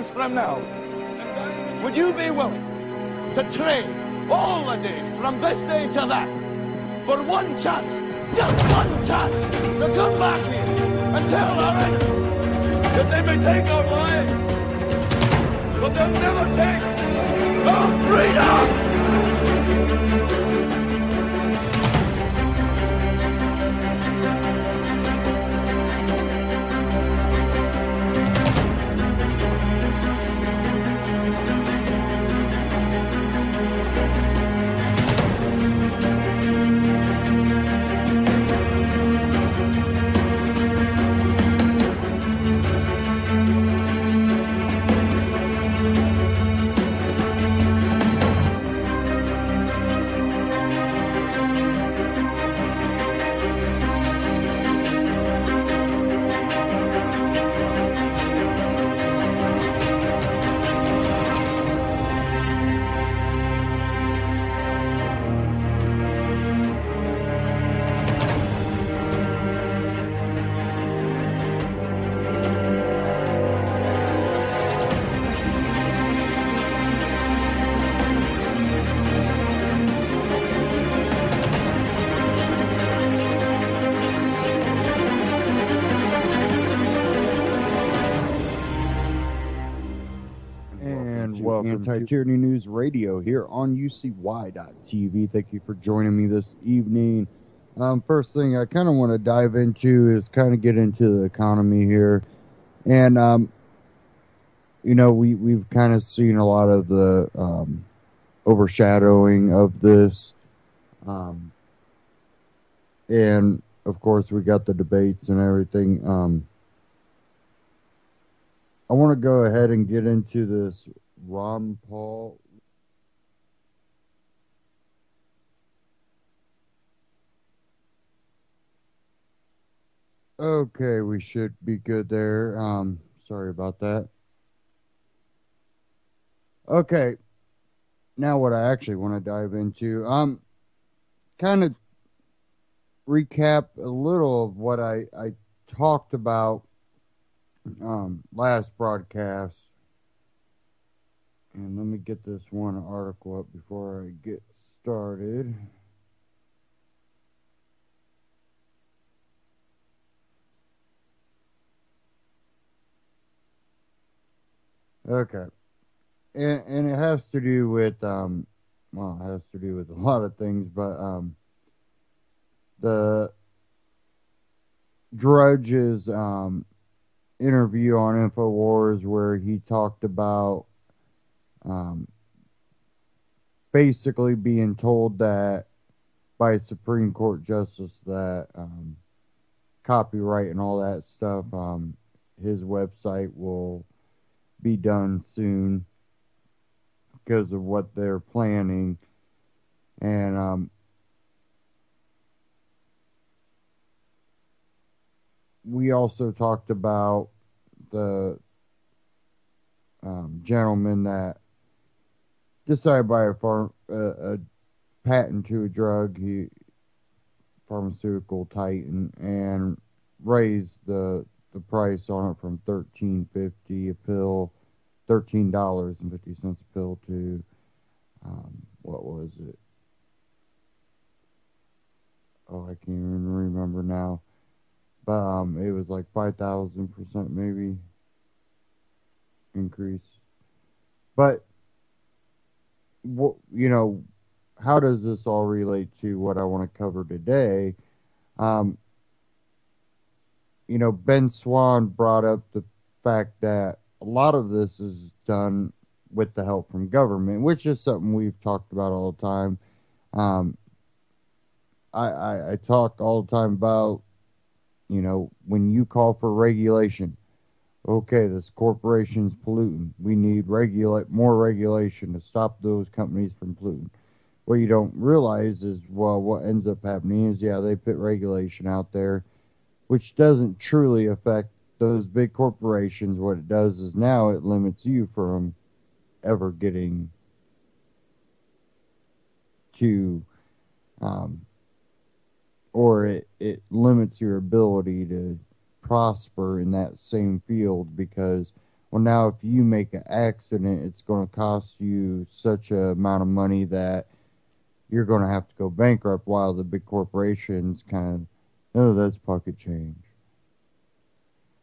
years from now, would you be willing to trade all the days from this day to that for one chance, just one chance, to come back here and tell our enemies that they may take our lives, but they'll never take our freedom? Anti-Tyranny News Radio here on UCY.TV. Thank you for joining me this evening. First thing I kind of want to dive into is kind of get into the economy here. And, you know, we've kind of seen a lot of the overshadowing of this. And, of course, we got the debates and everything. I want to go ahead and get into this Ron Paul. Okay, we should be good there. Sorry about that. Okay, now what I actually want to dive into, kind of recap a little of what I talked about last broadcast. And let me get this one article up before I get started. Okay. And it has to do with, well, it has to do with a lot of things, but the Drudge's interview on InfoWars where he talked about basically being told that by a Supreme Court justice that copyright and all that stuff, his website will be done soon because of what they're planning. And we also talked about the gentleman that decided to buy a patent to a drug, pharmaceutical titan, and raised the price on it from $13.50 a pill, $13.50 a pill to what was it? Oh, I can't even remember now. But it was like 5,000% maybe increase. But you know, how does this all relate to what I want to cover today? You know, Ben Swan brought up the fact that a lot of this is done with the help from government, which is something we've talked about all the time. I talk all the time about, you know, when you call for regulation, okay, this corporation's polluting. We need more regulation to stop those companies from polluting. What you don't realize is, well, what ends up happening is, yeah, they put regulation out there, which doesn't truly affect those big corporations. What it does is now it limits you from ever getting to, or it limits your ability to prosper in that same field, because Well, now if you make an accident, it's going to cost you such a amount of money that you're going to have to go bankrupt, while the big corporations kind of, oh, that's pocket change.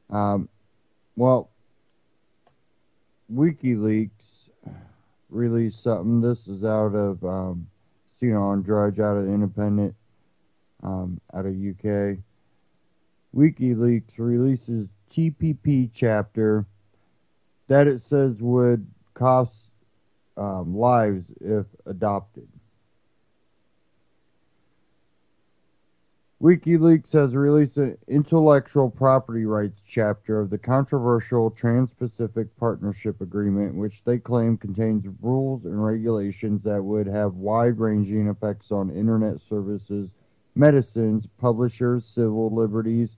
Well, WikiLeaks released something. This is out of on Drudge, out of Independent, out of UK. WikiLeaks releases TPP chapter that it says would cost lives if adopted. WikiLeaks has released an intellectual property rights chapter of the controversial Trans-Pacific Partnership Agreement, which they claim contains rules and regulations that would have wide-ranging effects on internet services, medicines, publishers, civil liberties,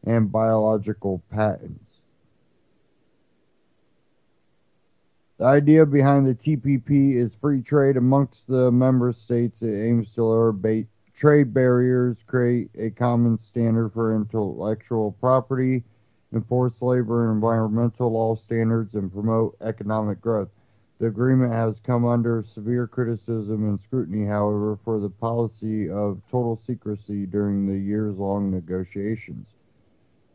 and biological patents. The idea behind the TPP is free trade amongst the member states. It aims to lower trade barriers, create a common standard for intellectual property, enforce labor and environmental law standards, and promote economic growth. The agreement has come under severe criticism and scrutiny, however, for the policy of total secrecy during the years-long negotiations.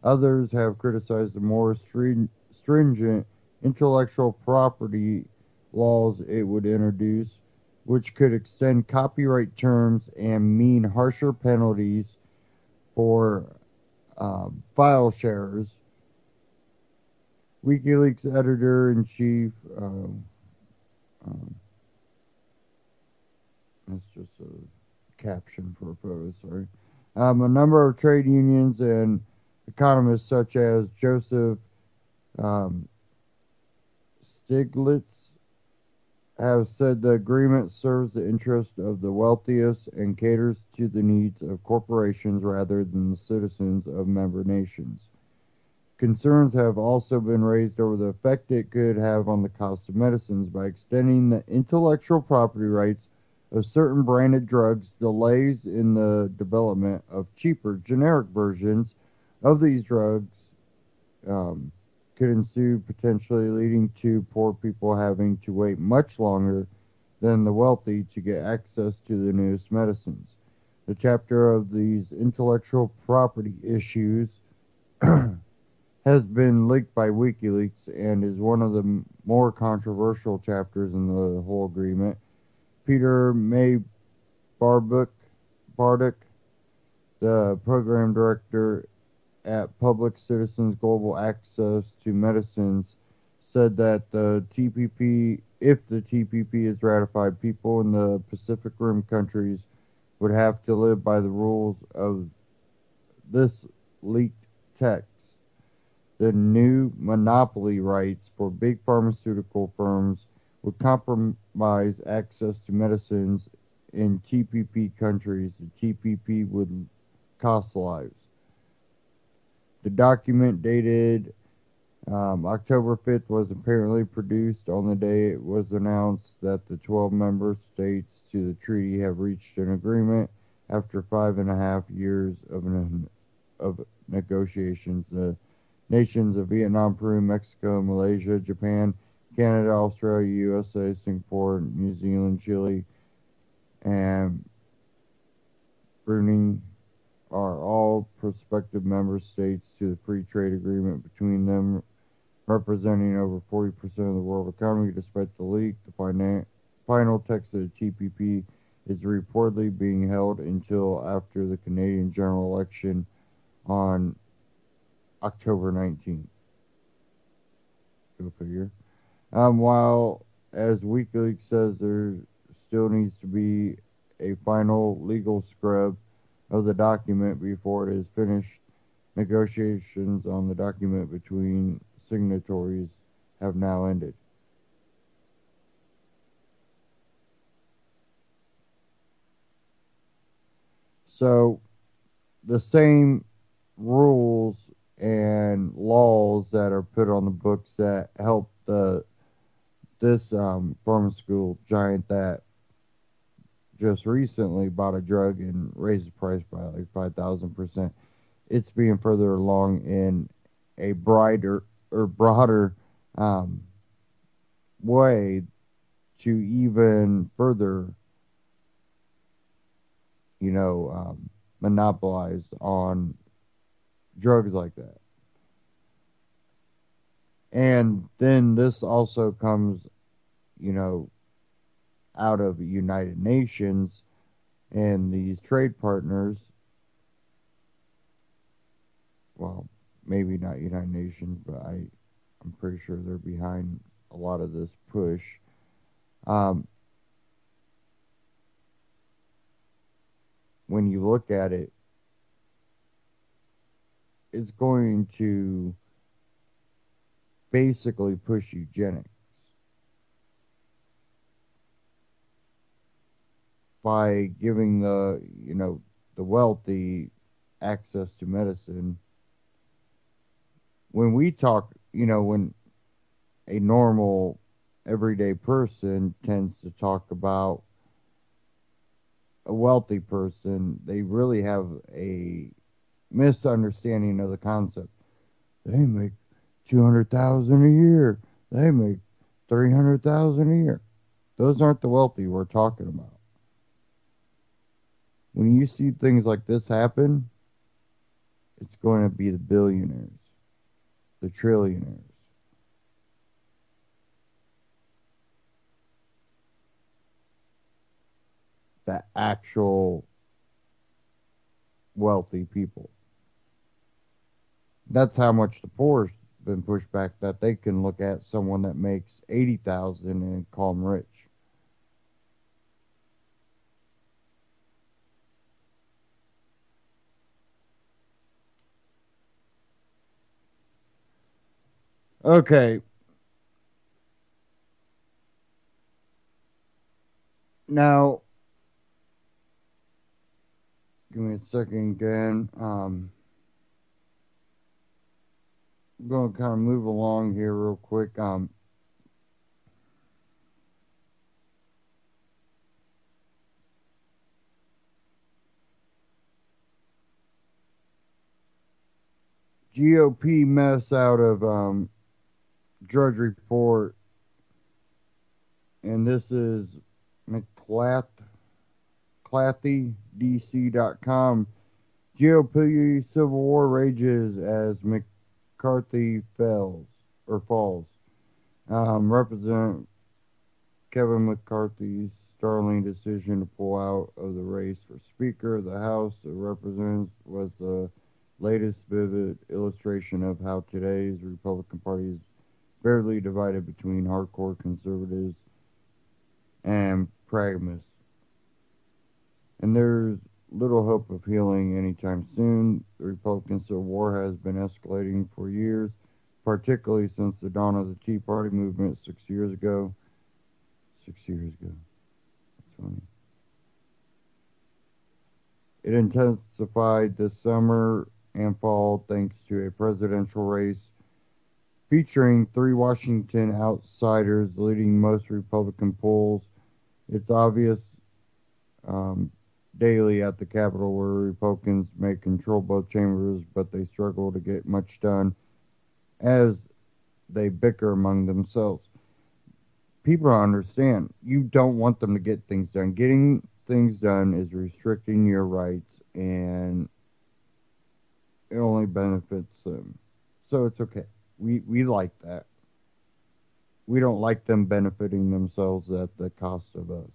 Others have criticized the more stringent intellectual property laws it would introduce, which could extend copyright terms and mean harsher penalties for file sharers. WikiLeaks editor-in-chief, that's just a caption for a photo, sorry. A number of trade unions and economists such as Joseph Stiglitz have said the agreement serves the interest of the wealthiest and caters to the needs of corporations rather than the citizens of member nations. Concerns have also been raised over the effect it could have on the cost of medicines by extending the intellectual property rights of certain branded drugs. Delays in the development of cheaper generic versions of these drugs could ensue, potentially leading to poor people having to wait much longer than the wealthy to get access to the newest medicines. The chapter of these intellectual property issues has been leaked by WikiLeaks and is one of the more controversial chapters in the whole agreement. Peter Barduck, the program director at Public Citizens Global Access to Medicines, said that if the TPP is ratified, people in the Pacific Rim countries would have to live by the rules of this leaked text. The new monopoly rights for big pharmaceutical firms would compromise access to medicines in TPP countries. The TPP would cost lives. The document dated October 5th was apparently produced on the day it was announced that the 12 member states to the treaty have reached an agreement after 5.5 years of negotiations. The nations of Vietnam, Peru, Mexico, Malaysia, Japan, Canada, Australia, USA, Singapore, New Zealand, Chile, and Brunei are all prospective member states to the free trade agreement between them, representing over 40% of the world economy. Despite the leak, the final text of the TPP is reportedly being held until after the Canadian general election on October 19th. Go figure. While, as WikiLeaks says, there still needs to be a final legal scrub of the document before it is finished, negotiations on the document between signatories have now ended. So, the same rules and laws that are put on the books that help this pharmaceutical giant that just recently bought a drug and raised the price by like 5,000%. It's being further along in a broader um, way to even further, monopolize on drugs like that. And then this also comes, you know, out of United Nations and these trade partners. Well, maybe not United Nations, but I'm pretty sure they're behind a lot of this push. Um, when you look at it, it's going to basically push eugenics by giving the wealthy access to medicine. When we talk, when a normal everyday person tends to talk about a wealthy person, they really have a misunderstanding of the concept. They make 200,000 a year. They make 300,000 a year. Those aren't the wealthy we're talking about. When you see things like this happen, it's going to be the billionaires, the trillionaires. The actual wealthy people. That's how much the poor's been pushed back, that they can look at someone that makes 80,000 and call them rich. Okay, now give me a second again. I'm going to kind of move along here real quick. GOP mess out of Drudge Report, and this is McClathy, GOP civil war rages as McCarthy falls. Representative Kevin McCarthy's startling decision to pull out of the race for Speaker of the House of Representatives was the latest vivid illustration of how today's Republican Party is barely divided between hardcore conservatives and pragmatists. And there's little hope of healing anytime soon. The Republican Civil War has been escalating for years, particularly since the dawn of the Tea Party movement 6 years ago. 6 years ago. That's funny. It intensified this summer and fall thanks to a presidential race featuring three Washington outsiders leading most Republican polls. It's obvious daily at the Capitol where Republicans may control both chambers, but they struggle to get much done as they bicker among themselves. People don't understand. You don't want them to get things done. Getting things done is restricting your rights, and it only benefits them. So it's okay. We like that. We don't like them benefiting themselves at the cost of us.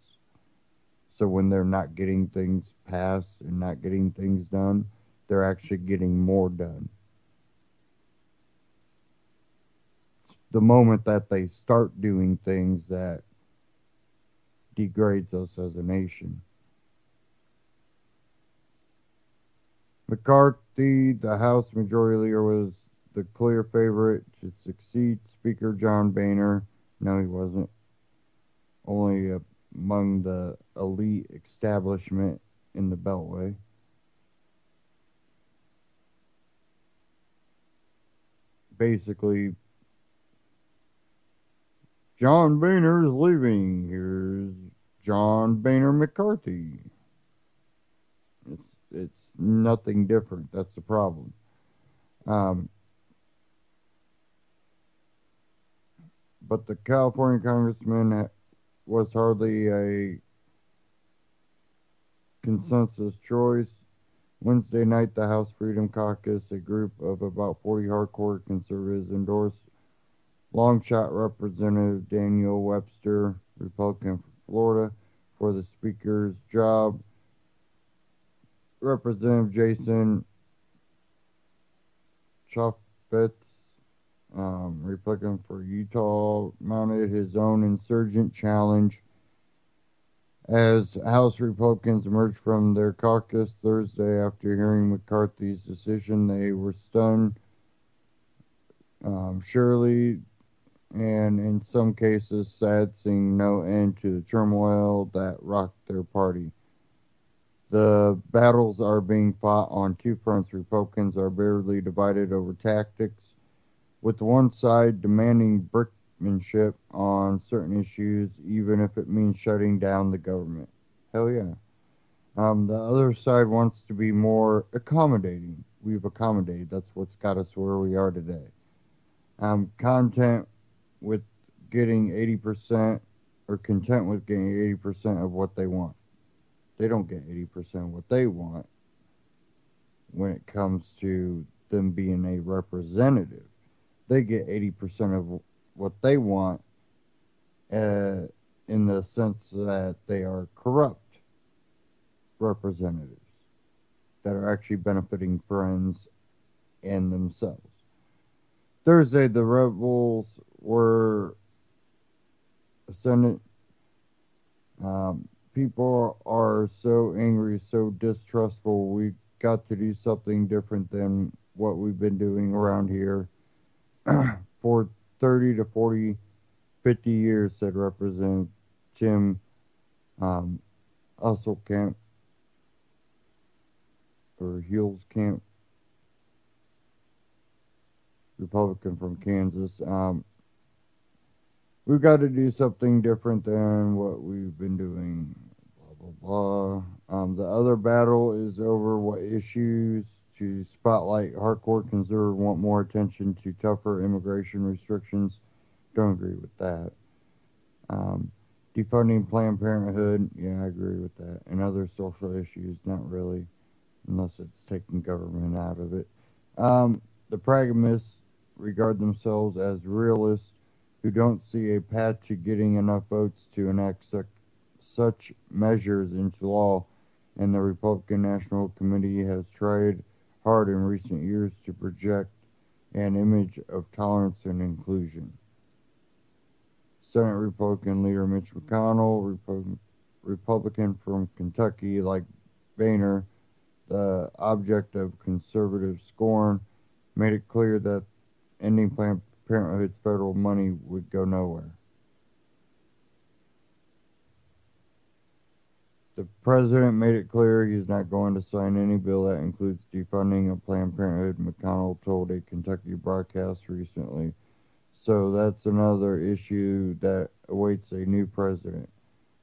So when they're not getting things passed and not getting things done, they're actually getting more done. It's the moment that they start doing things that degrades us as a nation. McCarthy, the House Majority Leader, was the clear favorite to succeed Speaker John Boehner. No, he wasn't. Only among the elite establishment in the Beltway. Basically, John Boehner is leaving. Here's John Boehner McCarthy. It's nothing different. That's the problem. Um, but the California congressman was hardly a consensus choice. Wednesday night, the House Freedom Caucus, a group of about 40 hardcore conservatives, endorsed longshot Representative Daniel Webster, Republican from Florida, for the Speaker's job. Representative Jason Chaffetz, Republican for Utah, mounted his own insurgent challenge as House Republicans emerged from their caucus Thursday after hearing McCarthy's decision. They were stunned, surely, and in some cases sad, seeing no end to the turmoil that rocked their party. The battles are being fought on two fronts. Republicans are bitterly divided over tactics, with one side demanding brinkmanship on certain issues, even if it means shutting down the government. Hell yeah. The other side wants to be more accommodating. We've accommodated. That's what's got us where we are today. Content with getting 80% or content with getting 80% of what they want. They don't get 80% of what they want when it comes to them being a representative. They get 80% of what they want in the sense that they are corrupt representatives that are actually benefiting friends and themselves. Thursday, the rebels were ascendant. People are so angry, so distrustful. We got to do something different than what we've been doing around here for 30 to 40, 50 years, said Representative Tim Usselkamp, or Hulskamp, Republican from Kansas. We've got to do something different than what we've been doing. Blah, blah, blah. The other battle is over what issues to spotlight. Hardcore conservatives want more attention to tougher immigration restrictions. Don't agree with that. Defunding Planned Parenthood. Yeah, I agree with that. And other social issues, not really, unless it's taking government out of it. The pragmatists regard themselves as realists who don't see a path to getting enough votes to enact such measures into law, and the Republican National Committee has tried hard in recent years to project an image of tolerance and inclusion. Senate Republican leader Mitch McConnell, Republican from Kentucky, like Boehner, the object of conservative scorn, made it clear that ending Planned Parenthood's federal money would go nowhere. The president made it clear he's not going to sign any bill that includes defunding of Planned Parenthood, McConnell told a Kentucky broadcast recently. So that's another issue that awaits a new president,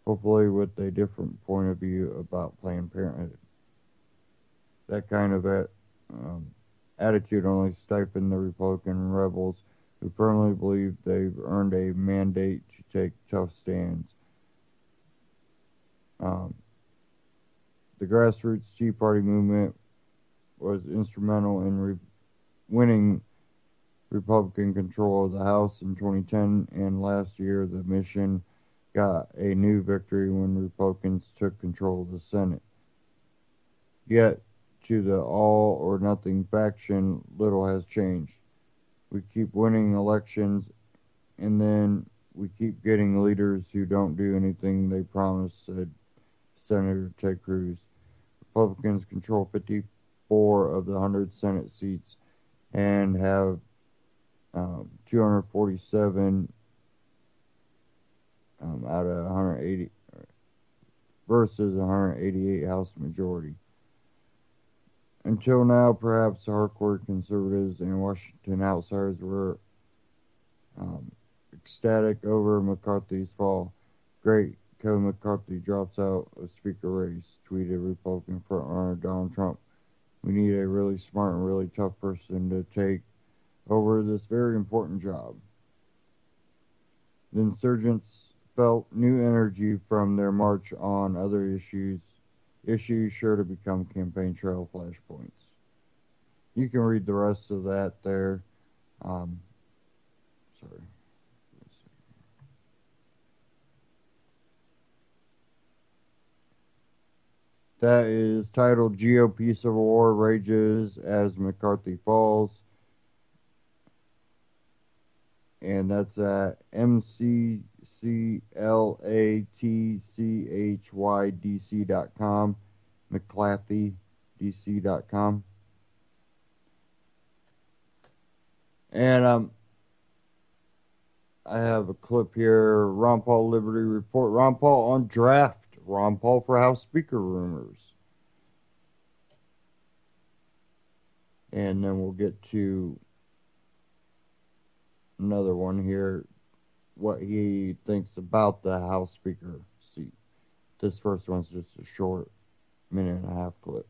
hopefully with a different point of view about Planned Parenthood. That kind of attitude only stiffened the Republican rebels, who firmly believe they've earned a mandate to take tough stands. The grassroots Tea Party movement was instrumental in winning Republican control of the House in 2010, and last year the mission got a new victory when Republicans took control of the Senate. Yet, to the all or nothing faction, little has changed. We keep winning elections, and then we keep getting leaders who don't do anything they promise, said Senator Ted Cruz. Republicans control 54 of the 100 Senate seats and have 247 out of 180 versus 188 House majority. Until now, perhaps hardcore conservatives and Washington outsiders were ecstatic over McCarthy's fall. Great, Kevin McCarthy drops out of Speaker race, tweeted Republican frontrunner Donald Trump. We need a really smart and really tough person to take over this very important job. The insurgents felt new energy from their march on other issues sure to become campaign trail flashpoints. You can read the rest of that there. Sorry. That is titled GOP Civil War Rages as McCarthy Falls. And that's at mcclatchydc.com, mcclathydc.com. And I have a clip here, Ron Paul Liberty Report, Ron Paul on draft, Ron Paul for House Speaker rumors. And then we'll get to another one here, what he thinks about the House Speaker seat. This first one's just a short minute and a half clip.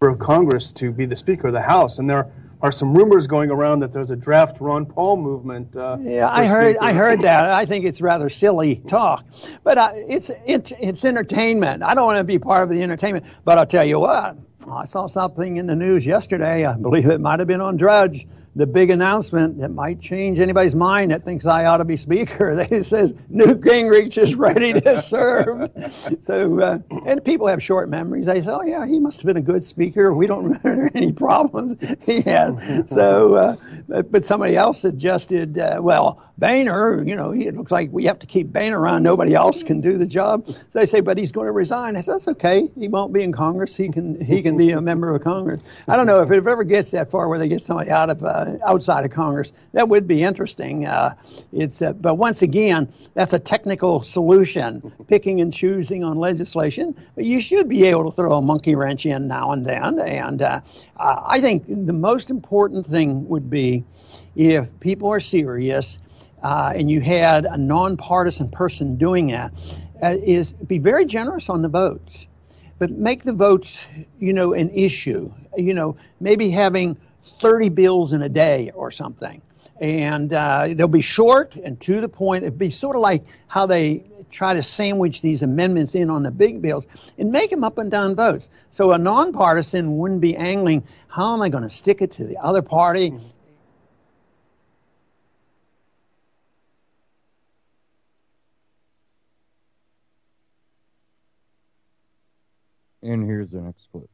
Of Congress to be the Speaker of the House, and there are some rumors going around that there's a draft Ron Paul movement. Yeah, I heard that. I think it's rather silly talk, but it's entertainment. I don't want to be part of the entertainment, but I'll tell you what. I saw something in the news yesterday. I believe it might have been on Drudge. The big announcement that might change anybody's mind that thinks I ought to be Speaker. It says Newt Gingrich is ready to serve. So, and people have short memories. They say, "Oh yeah, he must have been a good Speaker. We don't remember any problems he had." So, but somebody else suggested, well, Boehner. It looks like we have to keep Boehner around. Nobody else can do the job. So they say, but he's going to resign. I said, that's okay. He won't be in Congress. He can be a member of Congress. I don't know if it ever gets that far where they get somebody outside of Congress. That would be interesting. But once again, that's a technical solution, picking and choosing on legislation. But you should be able to throw a monkey wrench in now and then. And I think the most important thing would be if people are serious and you had a nonpartisan person doing that, is be very generous on the votes. But make the votes, an issue. Maybe having 30 bills in a day or something. And they'll be short and to the point. It'd be sort of like how they try to sandwich these amendments in on the big bills and make them up and down votes. So a nonpartisan wouldn't be angling, how am I going to stick it to the other party? And here's the next clip.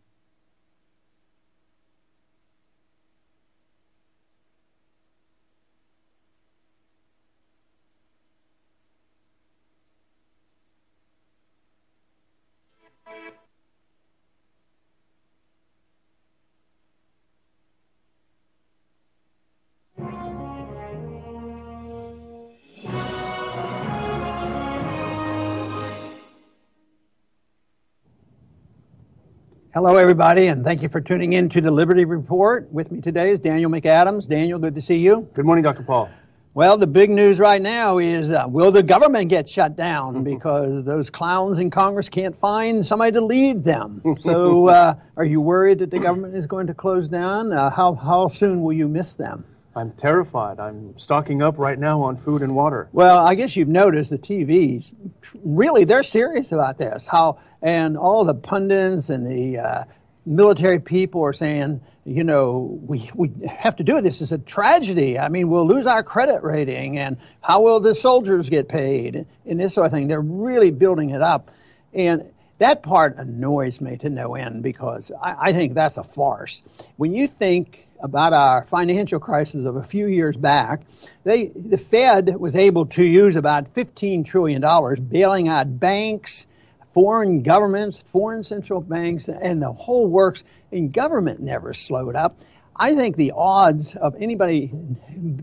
Hello, everybody, and thank you for tuning in to the Liberty Report. With me today is Daniel McAdams. Daniel, good to see you. Good morning, Dr. Paul. Well, the big news right now is, will the government get shut down because those clowns in Congress can't find somebody to lead them? So are you worried that the government is going to close down? How soon will you miss them? I'm terrified. I'm stocking up right now on food and water. Well, I guess you've noticed the TVs, really, they're serious about this. And all the pundits and the military people are saying, we have to do it. This is a tragedy. I mean, we'll lose our credit rating, and how will the soldiers get paid, and this sort of thing. They're really building it up. And that part annoys me to no end because I think that's a farce. When you think about our financial crisis of a few years back, the Fed was able to use about $15 trillion bailing out banks, foreign governments, foreign central banks, and the whole works, and government never slowed up. I think the odds of anybody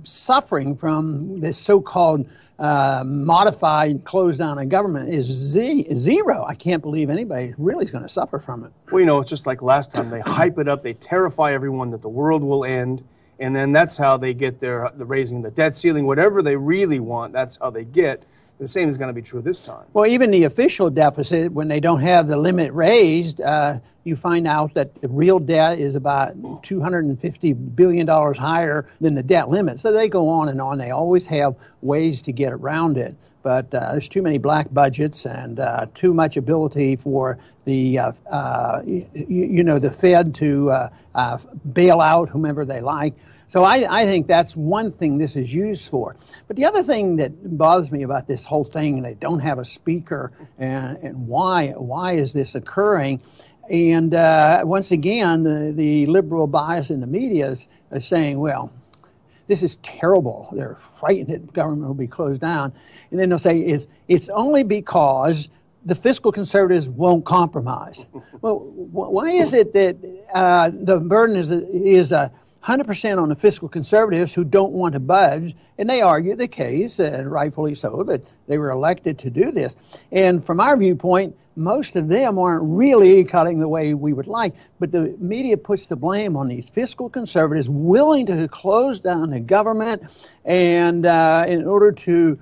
suffering from this so-called modified close down of government is zero. I can't believe anybody really is going to suffer from it. Well, it's just like last time. They hype it up. They terrify everyone that the world will end. And then that's how they get the raising the debt ceiling. Whatever they really want, that's how they get. The same is going to be true this time. Well, even the official deficit, when they don't have the limit raised, you find out that the real debt is about $250 billion higher than the debt limit. So they go on and on. They always have ways to get around it. But there's too many black budgets and too much ability for the, the Fed to bail out whomever they like. So I think that's one thing this is used for. But the other thing that bothers me about this whole thing, they don't have a speaker, and why is this occurring? And once again, the liberal bias in the media is saying, well, this is terrible. They're frightened that government will be closed down. And then they'll say it's only because the fiscal conservatives won't compromise. Well, why is it that the burden is 100% on the fiscal conservatives who don't want to budge, and they argue the case, and rightfully so, that they were elected to do this. And from our viewpoint, most of them aren't really cutting the way we would like, but the media puts the blame on these fiscal conservatives willing to close down the government, and in order to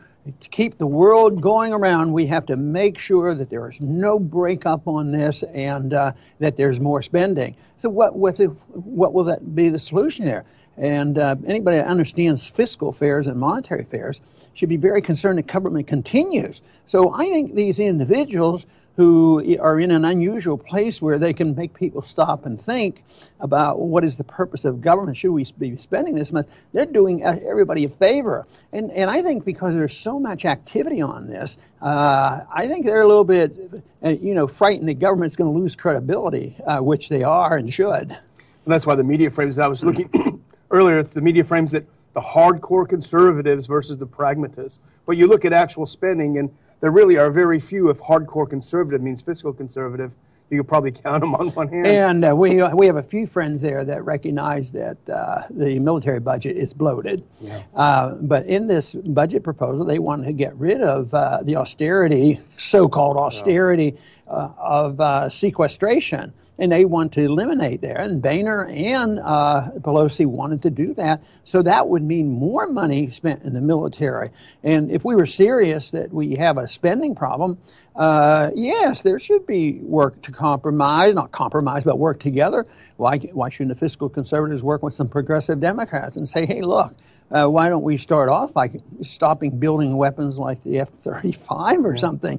keep the world going around, we have to make sure that there is no breakup on this and that there's more spending. So what will that be the solution there? And anybody that understands fiscal affairs and monetary affairs should be very concerned that government continues. So I think these individuals who are in an unusual place where they can make people stop and think about what is the purpose of government, should we be spending this much, they're doing everybody a favor. And I think because there's so much activity on this, I think they're a little bit, frightened that government's going to lose credibility, which they are and should. And that's why the media frames it. I was looking earlier, the media frames it the hardcore conservatives versus the pragmatists. But you look at actual spending, and there really are very few. If hardcore conservative means fiscal conservative, you could probably count them on one hand. And we have a few friends there that recognize that the military budget is bloated. Yeah. But in this budget proposal, they want to get rid of the austerity, so-called austerity of sequestration. And they want to eliminate there. And Boehner and Pelosi wanted to do that. So that would mean more money spent in the military. And if we were serious that we have a spending problem, yes, there should be work to compromise, not compromise, but work together. Why shouldn't the fiscal conservatives work with some progressive Democrats and say, hey, look, why don't we start off by stopping building weapons like the F-35 or something?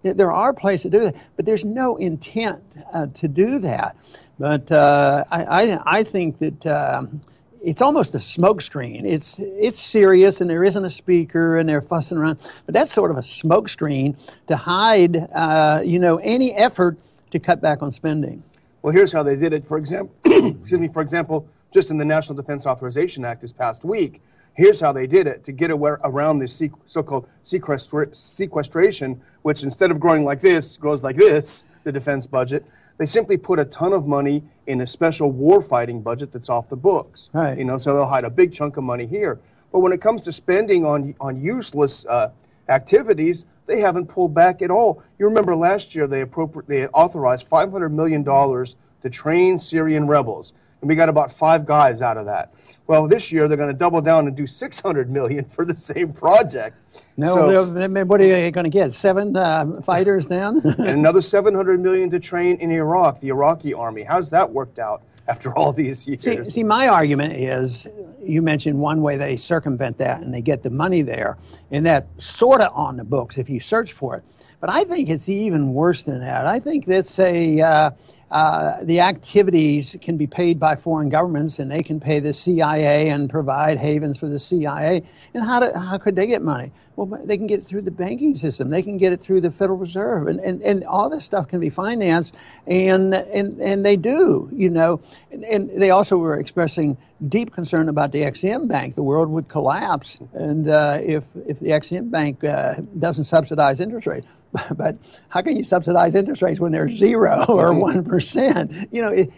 There are places to do that, but there's no intent to do that. But I think that it's almost a smokescreen. It's serious, and there isn't a speaker, and they're fussing around. But that's sort of a smokescreen to hide, any effort to cut back on spending. Well, here's how they did it. For example, For example, just in the National Defense Authorization Act this past week, here's how they did it to get around this so-called sequestration, which instead of growing like this, grows like this, the defense budget. They simply put a ton of money in a special warfighting budget that's off the books. Right. So they'll hide a big chunk of money here. But when it comes to spending on useless activities, they haven't pulled back at all. You remember last year they authorized $500 million to train Syrian rebels. And we got about 5 guys out of that. Well, this year they're going to double down and do $600 million for the same project. No, what are you going to get? 7 fighters then? And another $700 million to train in Iraq, the Iraqi army. How's that worked out after all these years? See, my argument is, you mentioned one way they circumvent that and they get the money there, and that's sort of on the books if you search for it. But I think it's even worse than that. I think that, say, the activities can be paid by foreign governments, and they can pay the CIA and provide havens for the CIA. And how could they get money? Well, they can get it through the banking system. They can get it through the Federal Reserve, and all this stuff can be financed, and they do, And they also were expressing deep concern about the Ex-Im Bank. The world would collapse, and if the Ex-Im Bank doesn't subsidize interest rates. But how can you subsidize interest rates when they're 0 or 1%?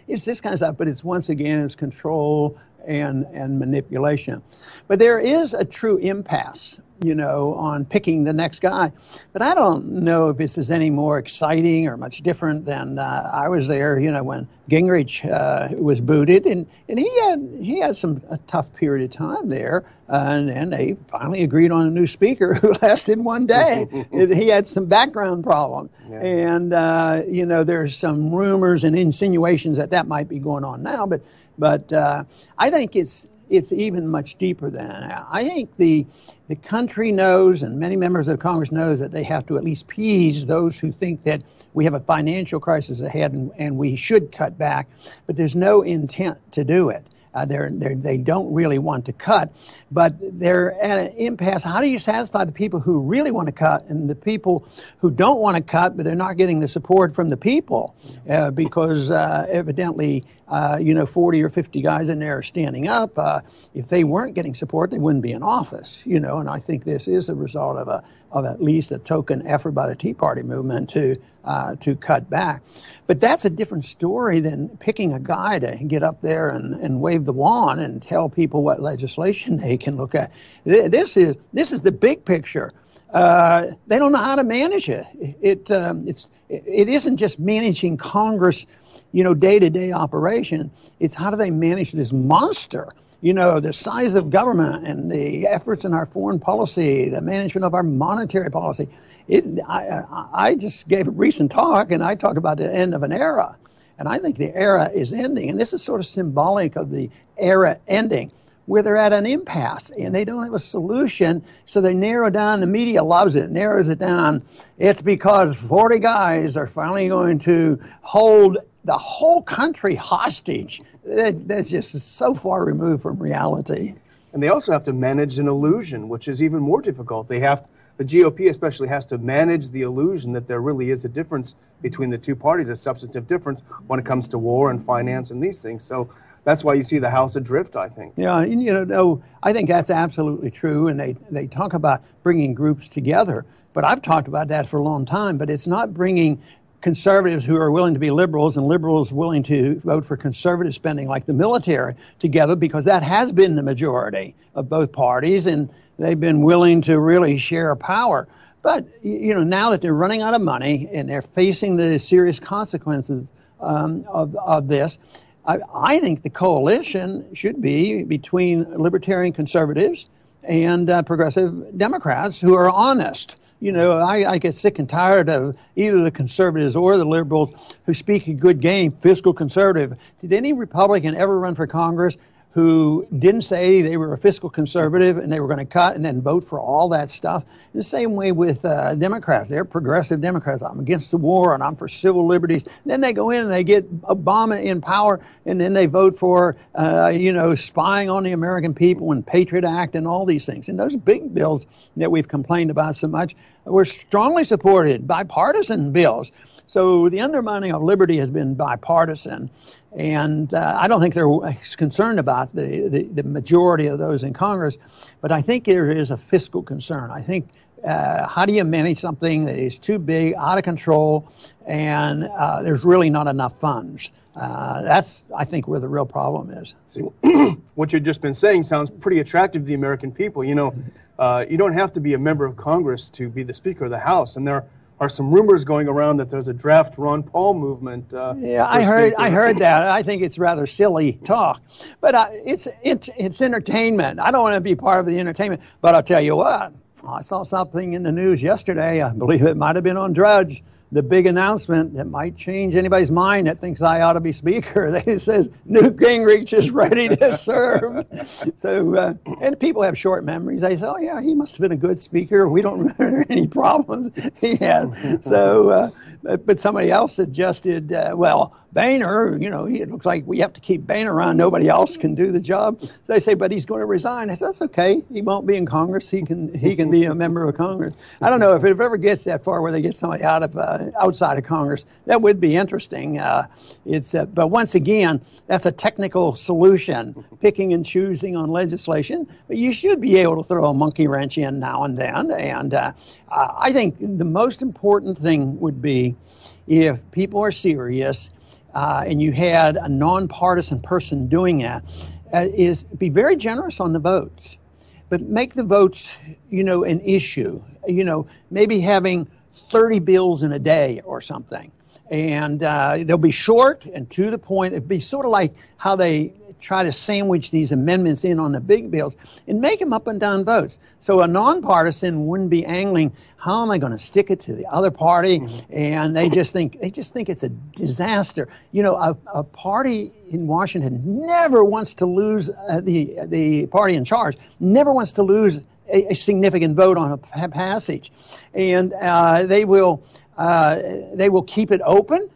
It's this kind of stuff. But it's, once again, it's control and manipulation. But there is a true impasse on picking the next guy. But I don't know if this is any more exciting or much different than I was there, when Gingrich was booted, and he had a tough period of time there, and they finally agreed on a new speaker who lasted one day. He had some background problem, and there's some rumors and insinuations that might be going on now, but I think it's even much deeper than that. I think the country knows, and many members of Congress know, that they have to at least appease those who think that we have a financial crisis ahead and we should cut back, but there's no intent to do it. They don't really want to cut, but they're at an impasse. How do you satisfy the people who really want to cut and the people who don't want to cut, but they're not getting the support from the people because evidently, 40 or 50 guys in there are standing up. If they weren't getting support, they wouldn't be in office, and I think this is a result of at least a token effort by the Tea Party movement to cut back. But that's a different story than picking a guy to get up there and wave the wand and tell people what legislation they can look at. This is the big picture. They don't know how to manage it. It isn't just managing Congress, day-to-day operation. It's how do they manage this monster? The size of government and the efforts in our foreign policy, the management of our monetary policy. I just gave a recent talk, and I talked about the end of an era. And I think the era is ending. And this is sort of symbolic of the era ending, where they're at an impasse, and they don't have a solution. So they narrow down. The media loves it, narrows it down. It's because 40 guys are finally going to hold the whole country hostage. That's just so far removed from reality. And they also have to manage an illusion, which is even more difficult. The GOP especially has to manage the illusion that there really is a difference between the two parties, a substantive difference when it comes to war and finance and these things. So that's why you see the House adrift, I think. Yeah, I think that's absolutely true. And they talk about bringing groups together. But I've talked about that for a long time. But it's not bringing conservatives who are willing to be liberals and liberals willing to vote for conservative spending like the military together, because that has been the majority of both parties, and they've been willing to really share power. But, now that they're running out of money and they're facing the serious consequences of this, I think the coalition should be between libertarian conservatives and progressive Democrats who are honest. I get sick and tired of either the conservatives or the liberals who speak a good game, fiscal conservative. Did any Republican ever run for Congress who didn't say they were a fiscal conservative and they were going to cut and then vote for all that stuff? The same way with Democrats. They're progressive Democrats. I'm against the war and I'm for civil liberties. Then they go in and they get Obama in power, and then they vote for, spying on the American people and Patriot Act and all these things. And those big bills that we've complained about so much were strongly supported, bipartisan bills. So the undermining of liberty has been bipartisan. And I don't think they're concerned about the majority of those in Congress, but I think there is a fiscal concern. I think how do you manage something that is too big, out of control, and there's really not enough funds? That's, I think, where the real problem is. See, what you've just been saying sounds pretty attractive to the American people. You don't have to be a member of Congress to be the Speaker of the House, and there are some rumors going around that there's a draft Ron Paul movement. I heard that. I think it's rather silly talk, but it's entertainment. I don't want to be part of the entertainment, but I'll tell you what. I saw something in the news yesterday. I believe it might have been on Drudge. The big announcement that might change anybody's mind that thinks I ought to be Speaker. It says Newt Gingrich is ready to serve. So, and people have short memories. They say, "Oh yeah, he must have been a good Speaker. We don't remember any problems he had." So, but somebody else suggested, Boehner, it looks like we have to keep Boehner around. Nobody else can do the job. So they say, but he's going to resign. I said, that's okay. He won't be in Congress. He can be a member of Congress. I don't know if it ever gets that far where they get somebody outside of Congress. That would be interesting. But once again, that's a technical solution, picking and choosing on legislation. But you should be able to throw a monkey wrench in now and then. And I think the most important thing would be if people are serious and you had a nonpartisan person doing that, is be very generous on the votes. But make the votes, an issue, maybe having 30 bills in a day or something. And they'll be short and to the point. It'd be sort of like how they try to sandwich these amendments in on the big bills and make them up and down votes. So a nonpartisan wouldn't be angling, how am I going to stick it to the other party? And they just think it's a disaster. A party in Washington never wants to lose, the party in charge never wants to lose a significant vote on a passage. And they will keep it open.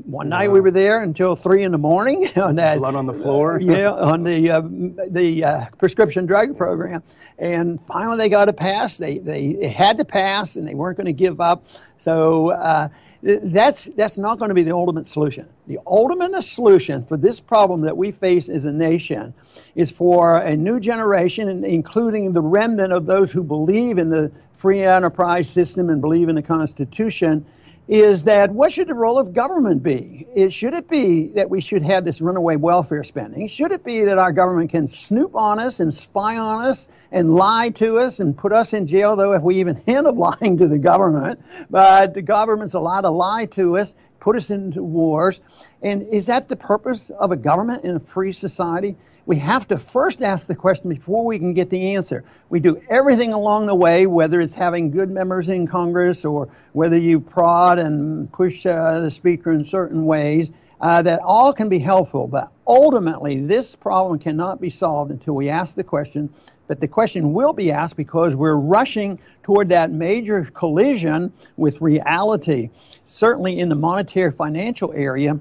One night we were there until 3 a.m. on that blood on the floor. on the prescription drug program, and finally they got it passed. They had to pass, and they weren't going to give up. So that's not going to be the ultimate solution. The ultimate solution for this problem that we face as a nation is for a new generation, including the remnant of those who believe in the free enterprise system and believe in the Constitution, is that what should the role of government be? Should it be that we should have this runaway welfare spending? Should it be that our government can snoop on us and spy on us and lie to us and put us in jail, though if we even hint of lying to the government? But the government's allowed to lie to us, put us into wars. And is that the purpose of a government in a free society? We have to first ask the question before we can get the answer. We do everything along the way, whether it's having good members in Congress or whether you prod and push the speaker in certain ways, that all can be helpful. But ultimately, this problem cannot be solved until we ask the question. But the question will be asked because we're rushing toward that major collision with reality. Certainly in the monetary financial area,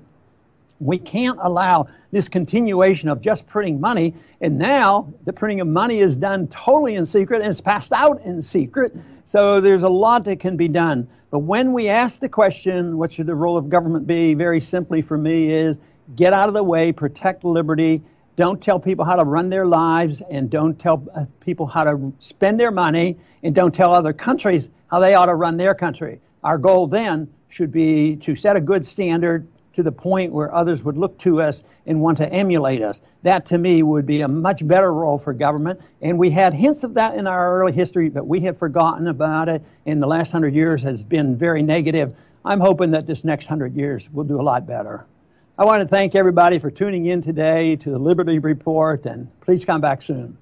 we can't allow this continuation of just printing money. And now the printing of money is done totally in secret and it's passed out in secret. So there's a lot that can be done. But when we ask the question, what should the role of government be? Very simply for me is get out of the way, protect liberty. Don't tell people how to run their lives, and don't tell people how to spend their money, and don't tell other countries how they ought to run their country. Our goal then should be to set a good standard to the point where others would look to us and want to emulate us. That, to me, would be a much better role for government. And we had hints of that in our early history, but we have forgotten about it. And the last 100 years has been very negative. I'm hoping that this next 100 years will do a lot better. I want to thank everybody for tuning in today to the Liberty Report, and please come back soon.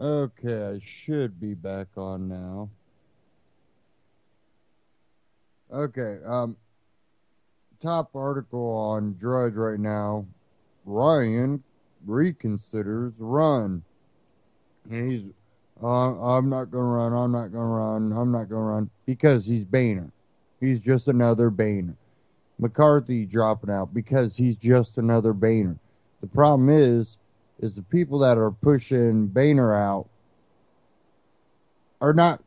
Okay, I should be back on now. Okay, top article on Drudge right now. Ryan reconsiders run. And he's, I'm not going to run, I'm not going to run, I'm not going to run. Because he's Boehner. He's just another Boehner. McCarthy dropping out because he's just another Boehner. The problem is the people that are pushing Boehner out are not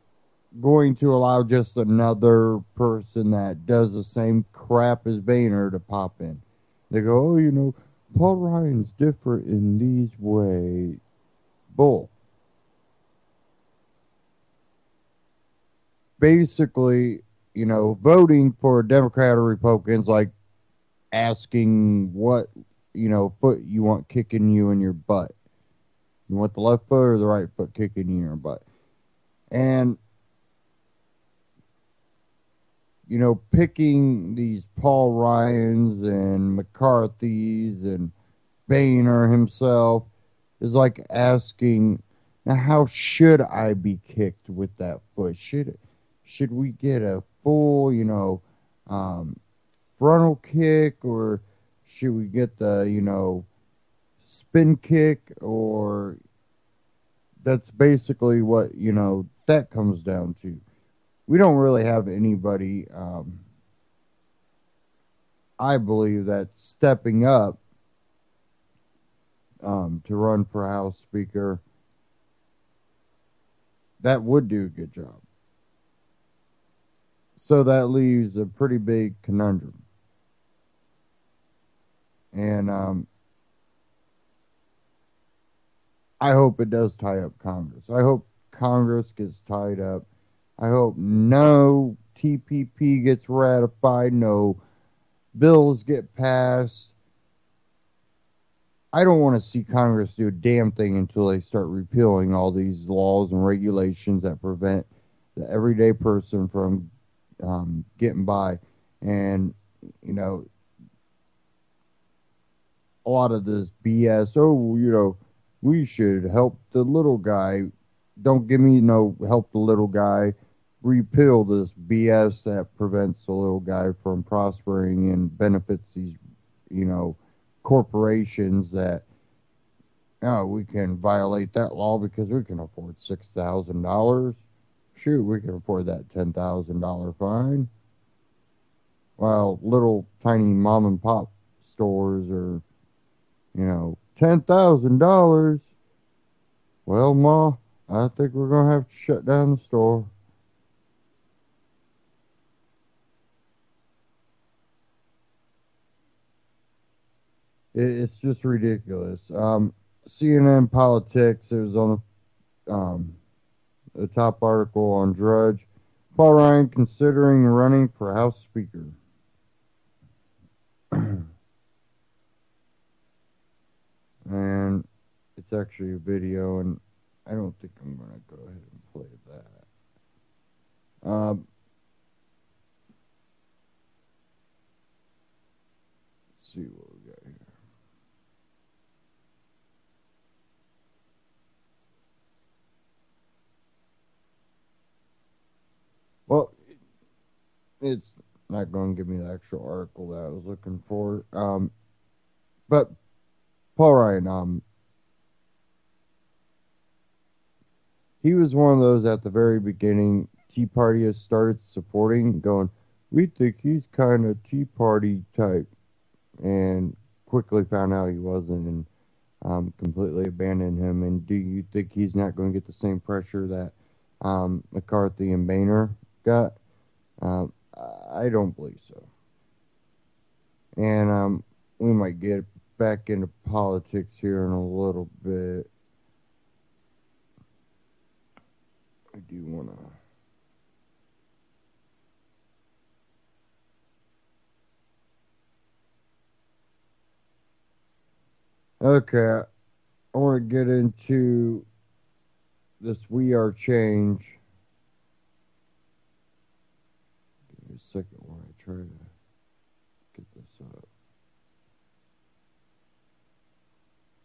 going to allow just another person that does the same crap as Boehner to pop in. They go, oh, Paul Ryan's different in these ways. Bull. Basically, voting for Democrat or Republicans like asking what foot you want kicking you in your butt. You want the left foot or the right foot kicking you in your butt? And, picking these Paul Ryans and McCarthy's and Boehner himself is like asking, Now, how should I be kicked with that foot? Should we get a full, um, frontal kick, or should we get the, spin kick, or that's basically what, that comes down to. We don't really have anybody, I believe, that's stepping up to run for House Speaker that would do a good job. So that leaves a pretty big conundrum. And I hope it does tie up Congress. I hope Congress gets tied up. I hope no TPP gets ratified, no bills get passed. I don't want to see Congress do a damn thing until they start repealing all these laws and regulations that prevent the everyday person from getting by. And, a lot of this BS, we should help the little guy. Don't give me no help the little guy. Repeal this BS that prevents the little guy from prospering and benefits these, corporations that, we can violate that law because we can afford $6,000. Shoot, we can afford that $10,000 fine. While little tiny mom and pop stores are, $10,000. Well, Ma, I think we're going to have to shut down the store. It's just ridiculous. CNN Politics, it was on the top article on Drudge. Paul Ryan considering running for House Speaker. And it's actually a video, and I don't think I'm going to go ahead and play that. Let's see what we got here. Well, it's not going to give me the actual article that I was looking for. But Paul Ryan, he was one of those at the very beginning Tea Party has started supporting, going, we think he's kind of Tea Party type, and quickly found out he wasn't, and completely abandoned him. And do you think he's not going to get the same pressure that McCarthy and Boehner got? I don't believe so. And we might get back into politics here in a little bit. I do want to. Okay, I want to get into this We Are Change. Give me a second while I try to get this up.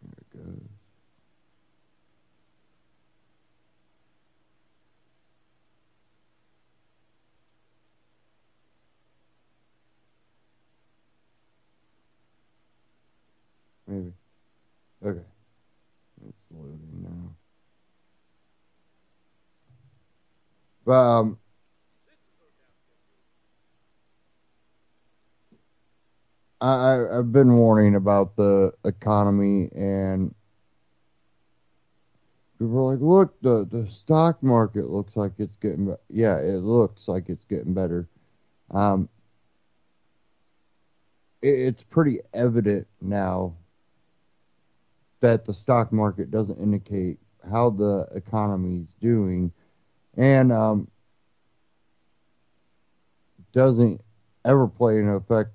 There it goes. Maybe. Okay. It's loading now. But, I've been warning about the economy, and people are like, look, the stock market looks like it's getting better. Yeah, it looks like it's getting better. It's pretty evident now that the stock market doesn't indicate how the economy's doing, and doesn't ever play an effect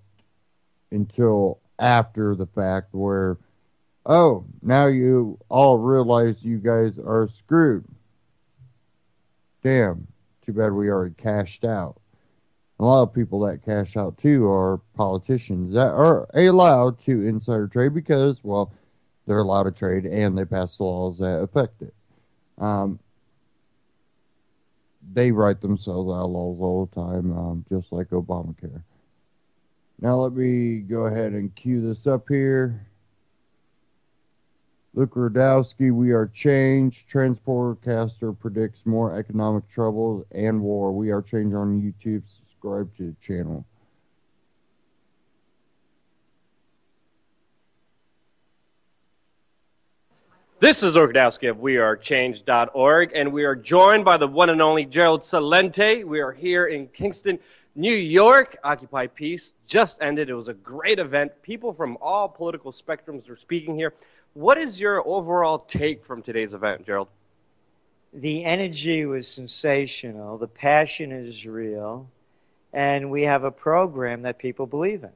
until after the fact, where, oh, now you all realize you guys are screwed. Damn, too bad we already cashed out. A lot of people that cash out too are politicians that are allowed to insider trade because, well, they're allowed to trade and they pass laws that affect it. Um, they write themselves outlaws all the time, just like Obamacare. Now let me go ahead and cue this up here. Luke Radowski, We Are Change. Transforecaster predicts more economic troubles and war. We Are Change on YouTube. Subscribe to the channel. This is Orkadowski of WeAreChange.org, and we are joined by the one and only Gerald Celente. We are here in Kingston, New York. Occupy Peace just ended. It was a great event. People from all political spectrums are speaking here. What is your overall take from today's event, Gerald? The energy was sensational. The passion is real. And we have a program that people believe in.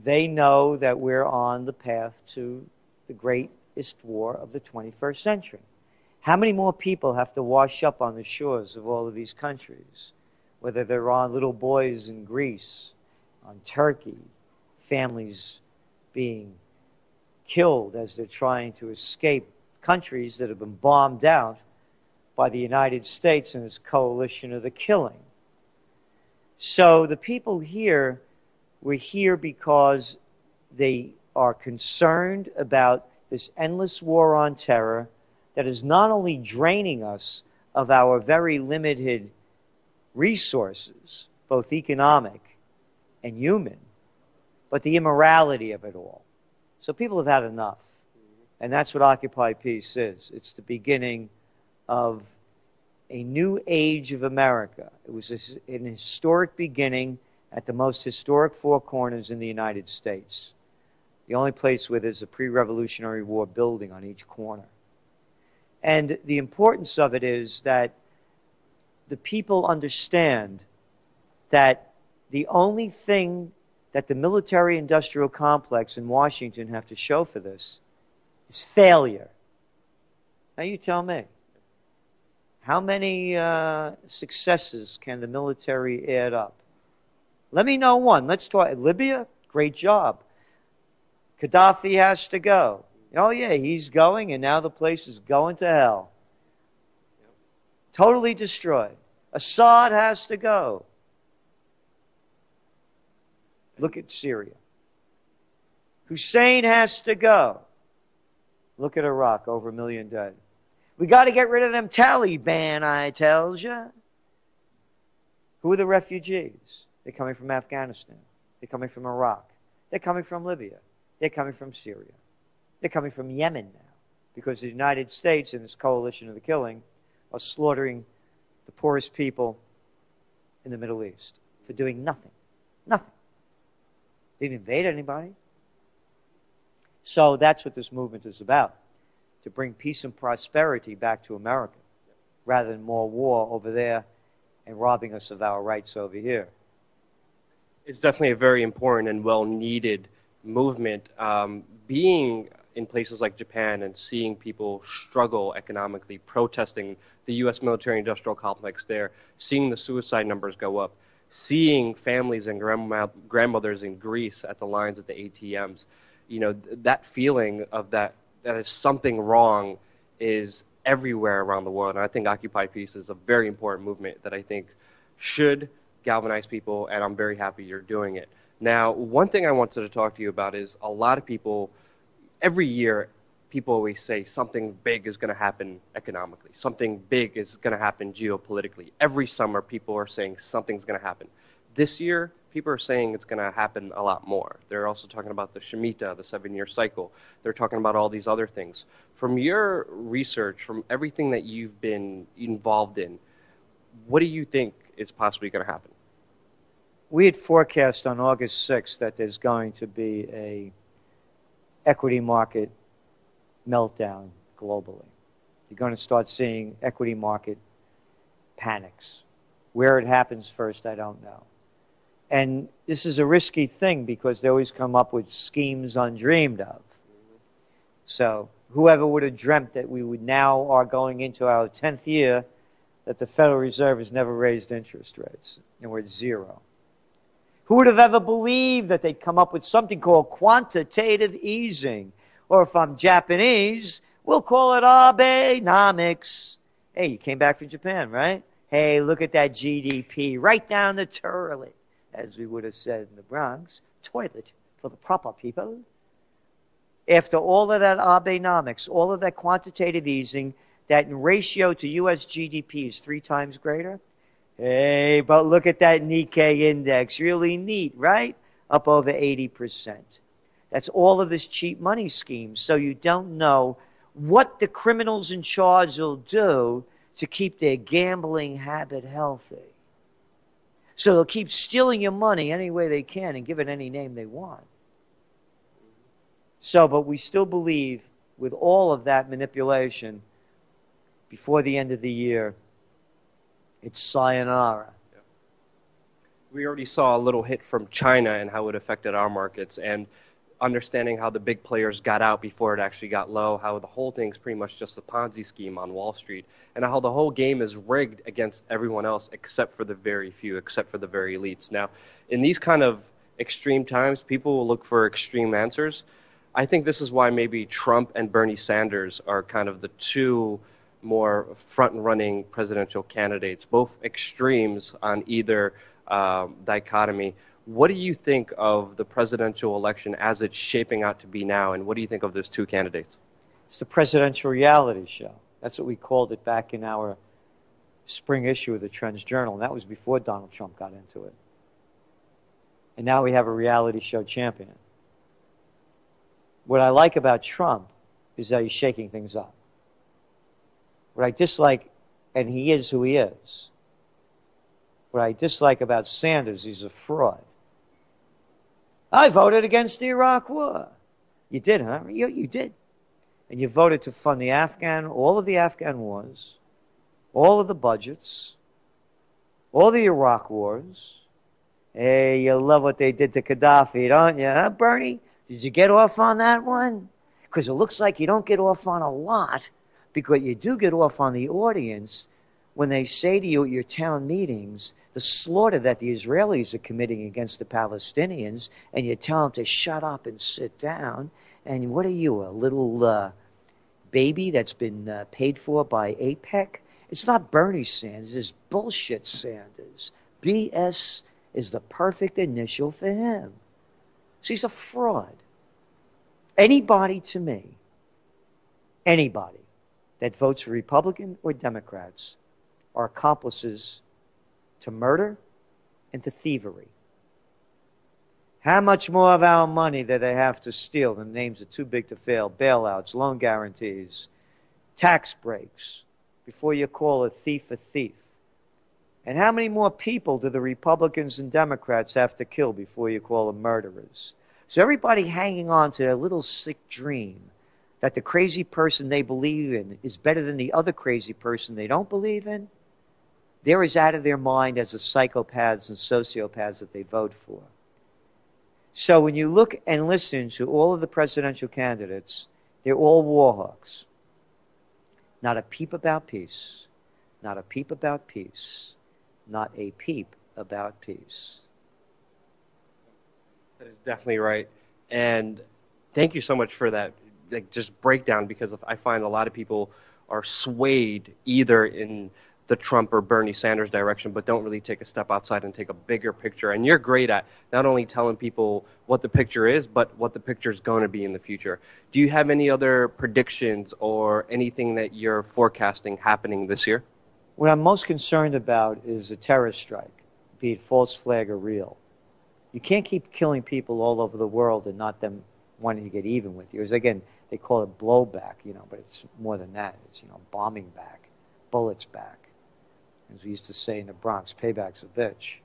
They know that we're on the path to the greatest war of the 21st century. How many more people have to wash up on the shores of all of these countries? Whether they're on little boys in Greece, on Turkey, families being killed as they're trying to escape countries that have been bombed out by the United States and its coalition of the killing. So the people here were here because they are concerned about this endless war on terror that is not only draining us of our very limited resources, both economic and human, but the immorality of it all. So people have had enough. And that's what Occupy Peace is. It's the beginning of a new age of America. It was an historic beginning at the most historic four corners in the United States. The only place where there's a pre-Revolutionary War building on each corner. And the importance of it is that the people understand that the only thing that the military-industrial complex in Washington have to show for this is failure. Now you tell me. How many successes can the military add up? Let me know one. Let's talk. Libya, great job. Gaddafi has to go. Oh yeah, he's going, and now the place is going to hell. Totally destroyed. Assad has to go. Look at Syria. Hussein has to go. Look at Iraq, over 1 million dead. We got to get rid of them Taliban, I tells you. Who are the refugees? They're coming from Afghanistan. They're coming from Iraq. They're coming from Libya. They're coming from Syria. They're coming from Yemen now, because the United States and its coalition of the killing are slaughtering the poorest people in the Middle East for doing nothing. Nothing. They didn't invade anybody. So that's what this movement is about, to bring peace and prosperity back to America, rather than more war over there and robbing us of our rights over here. It's definitely a very important and well-needed movement. Being in places like Japan and seeing people struggle economically, protesting the U.S. military-industrial complex there, seeing the suicide numbers go up, seeing families and grandmothers in Greece at the lines at the ATMs, you know, that feeling of that is something wrong is everywhere around the world. And I think Occupy Peace is a very important movement that I think should galvanize people, and I'm very happy you're doing it. Now, one thing I wanted to talk to you about is a lot of people, every year, people always say something big is going to happen economically. Something big is going to happen geopolitically. Every summer, people are saying something's going to happen. This year, people are saying it's going to happen a lot more. They're also talking about the Shemitah, the 7-year cycle. They're talking about all these other things. From your research, from everything that you've been involved in, what do you think is possibly going to happen? We had forecast on August 6th that there's going to be a equity market meltdown globally. You're going to start seeing equity market panics. Where it happens first, I don't know. And this is a risky thing because they always come up with schemes undreamed of. So whoever would have dreamt that we would now are going into our 10th year that the Federal Reserve has never raised interest rates, and we're at 0. Who would have ever believed that they'd come up with something called quantitative easing? Or if I'm Japanese, We'll call it Abenomics. Hey, you came back from Japan, right? Hey, look at that GDP right down the toilet, as we would have said in the Bronx. Toilet for the proper people. After all of that Abenomics, all of that quantitative easing, that in ratio to U.S. GDP is 3 times greater. Hey, but look at that Nikkei index. Really neat, right? Up over 80%. That's all of this cheap money scheme. So you don't know what the criminals in charge will do to keep their gambling habit healthy. So they'll keep stealing your money any way they can and give it any name they want. So, but we still believe with all of that manipulation, before the end of the year, it's sayonara. We already saw a little hit from China and how it affected our markets, and understanding how the big players got out before it actually got low, how the whole thing's pretty much just a Ponzi scheme on Wall Street, and how the whole game is rigged against everyone else except for the very few, except for the very elites. Now, in these kind of extreme times, people will look for extreme answers. I think this is why maybe Trump and Bernie Sanders are kind of the two more front-running presidential candidates, both extremes on either dichotomy. What do you think of the presidential election as it's shaping out to be now, and what do you think of those two candidates? It's the presidential reality show. That's what we called it back in our spring issue of the Trends Journal, and that was before Donald Trump got into it. And now we have a reality show champion. What I like about Trump is that he's shaking things up. What I dislike, and he is who he is, what I dislike about Sanders, he's a fraud. I voted against the Iraq War. You did, huh? You did. And you voted to fund the all of the Afghan wars, all of the budgets, all the Iraq wars. Hey, you love what they did to Gaddafi, don't you, huh, Bernie? Did you get off on that one? Because it looks like you don't get off on a lot, because you do get off on the audience when they say to you at your town meetings the slaughter that the Israelis are committing against the Palestinians, and you tell them to shut up and sit down. And what are you, a little baby that's been paid for by APEC? It's not Bernie Sanders, it's bullshit Sanders. BS is the perfect initial for him. So he's a fraud. Anybody to me, anybody that votes for Republican or Democrats are accomplices to murder and to thievery. How much more of our money do they have to steal? The names are too big to fail. Bailouts, loan guarantees, tax breaks, before you call a thief a thief. And how many more people do the Republicans and Democrats have to kill before you call them murderers? So everybody hanging on to their little sick dream that the crazy person they believe in is better than the other crazy person they don't believe in, they're as out of their mind as the psychopaths and sociopaths that they vote for. So when you look and listen to all of the presidential candidates, they're all war hawks. Not a peep about peace. Not a peep about peace. Not a peep about peace. That is definitely right. And thank you so much for that just breakdown, because I find a lot of people are swayed either in the Trump or Bernie Sanders direction, but don't really take a step outside and take a bigger picture. And you're great at not only telling people what the picture is, but what the picture is going to be in the future. Do you have any other predictions or anything that you're forecasting happening this year? What I'm most concerned about is a terrorist strike, be it false flag or real. You can't keep killing people all over the world and not them wanting to get even with you. As again, they call it blowback, but it's more than that. It's, bombing back, bullets back. As we used to say in the Bronx, payback's a bitch.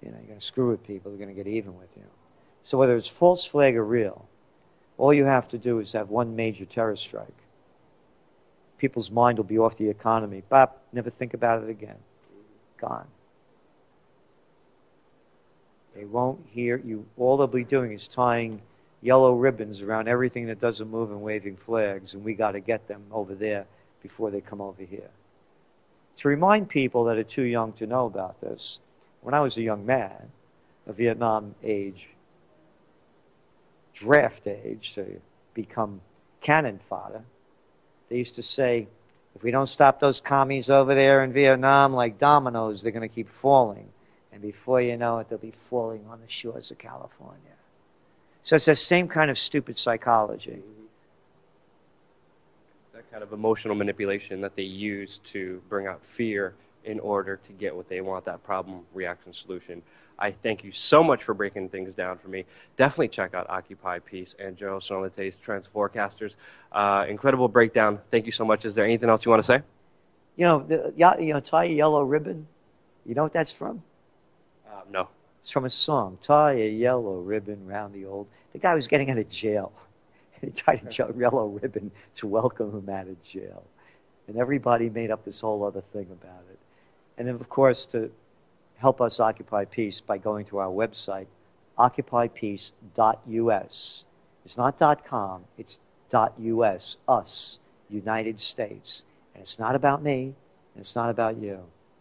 You're going to screw with people, they're going to get even with you. So whether it's false flag or real, all you have to do is have one major terror strike. People's mind will be off the economy. Bop, never think about it again. Gone. They won't hear you. All they'll be doing is tying yellow ribbons around everything that doesn't move and waving flags, and we got to get them over there before they come over here. To remind people that are too young to know about this, when I was a young man, a Vietnam age, draft age, so you become cannon fodder, They used to say, if we don't stop those commies over there in Vietnam like dominoes, they're going to keep falling. And before you know it, they'll be falling on the shores of California. So it's the same kind of stupid psychology. That kind of emotional manipulation that they use to bring out fear in order to get what they want, that problem, reaction, solution. I thank you so much for breaking things down for me. Definitely check out Occupy Peace and Joe Sonalete's Trends Forecasters. Incredible breakdown. Thank you so much. Is there anything else you want to say? Tie a yellow ribbon. You know what that's from? No. It's from a song. Tie a yellow ribbon round the old. The guy was getting out of jail. He tied a yellow ribbon to welcome him out of jail. And everybody made up this whole other thing about it. And then, of course, to help us occupy peace by going to our website, occupypeace.us. It's not .com, it's .us, us, United States. And it's not about me, and it's not about you.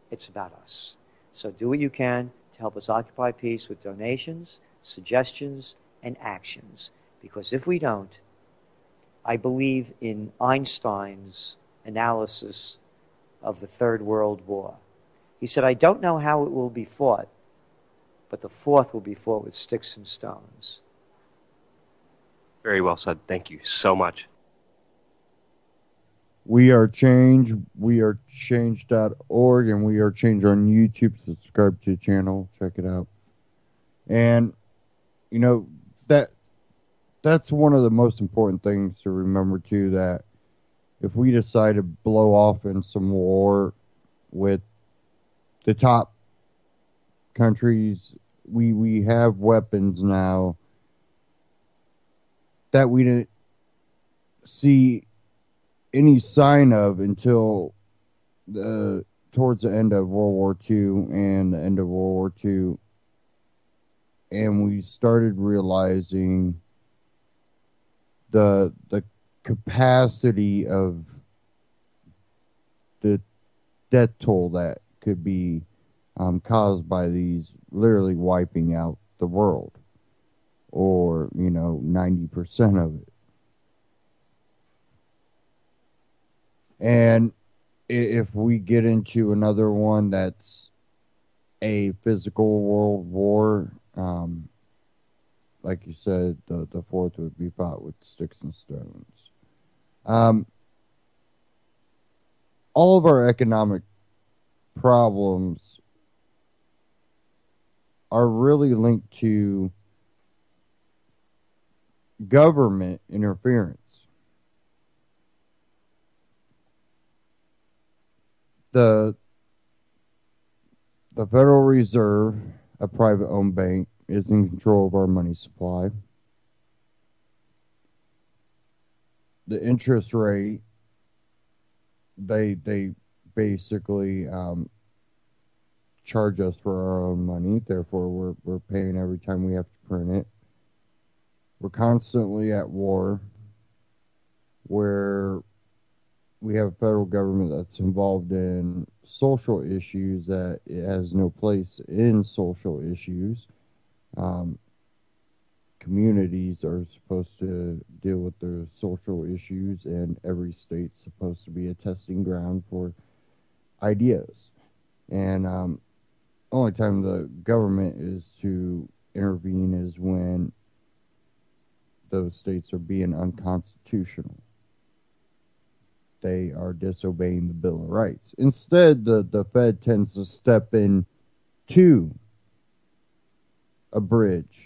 It's about us. So do what you can to help us occupy peace with donations, suggestions, and actions. Because if we don't, I believe in Einstein's analysis of the Third World War. He said, I don't know how it will be fought, but the fourth will be fought with sticks and stones. Very well said. Thank you so much. We are Change. We are change.org, and we are Change on YouTube. Subscribe to the channel. Check it out. And, that's one of the most important things to remember, too, that if we decide to blow off in some war with the top countries, we have weapons now that we didn't see any sign of until towards the end of World War II and the end of World War II. And we started realizing the capacity of the death toll that could be caused by these literally wiping out the world, or 90% of it. And if we get into another one that's a physical world war, like you said, the fourth would be fought with sticks and stones. All of our economic problems are really linked to government interference. The Federal Reserve, a private-owned bank, is in control of our money supply. The interest rate, they basically charge us for our own money. Therefore, we're paying every time we have to print it. We're constantly at war, where we have a federal government that's involved in social issues that it has no place in social issues. Communities are supposed to deal with their social issues, and every state's supposed to be a testing ground for ideas. And only time the government is to intervene is when those states are being unconstitutional. They are disobeying the Bill of Rights. Instead, the Fed tends to step in to abridge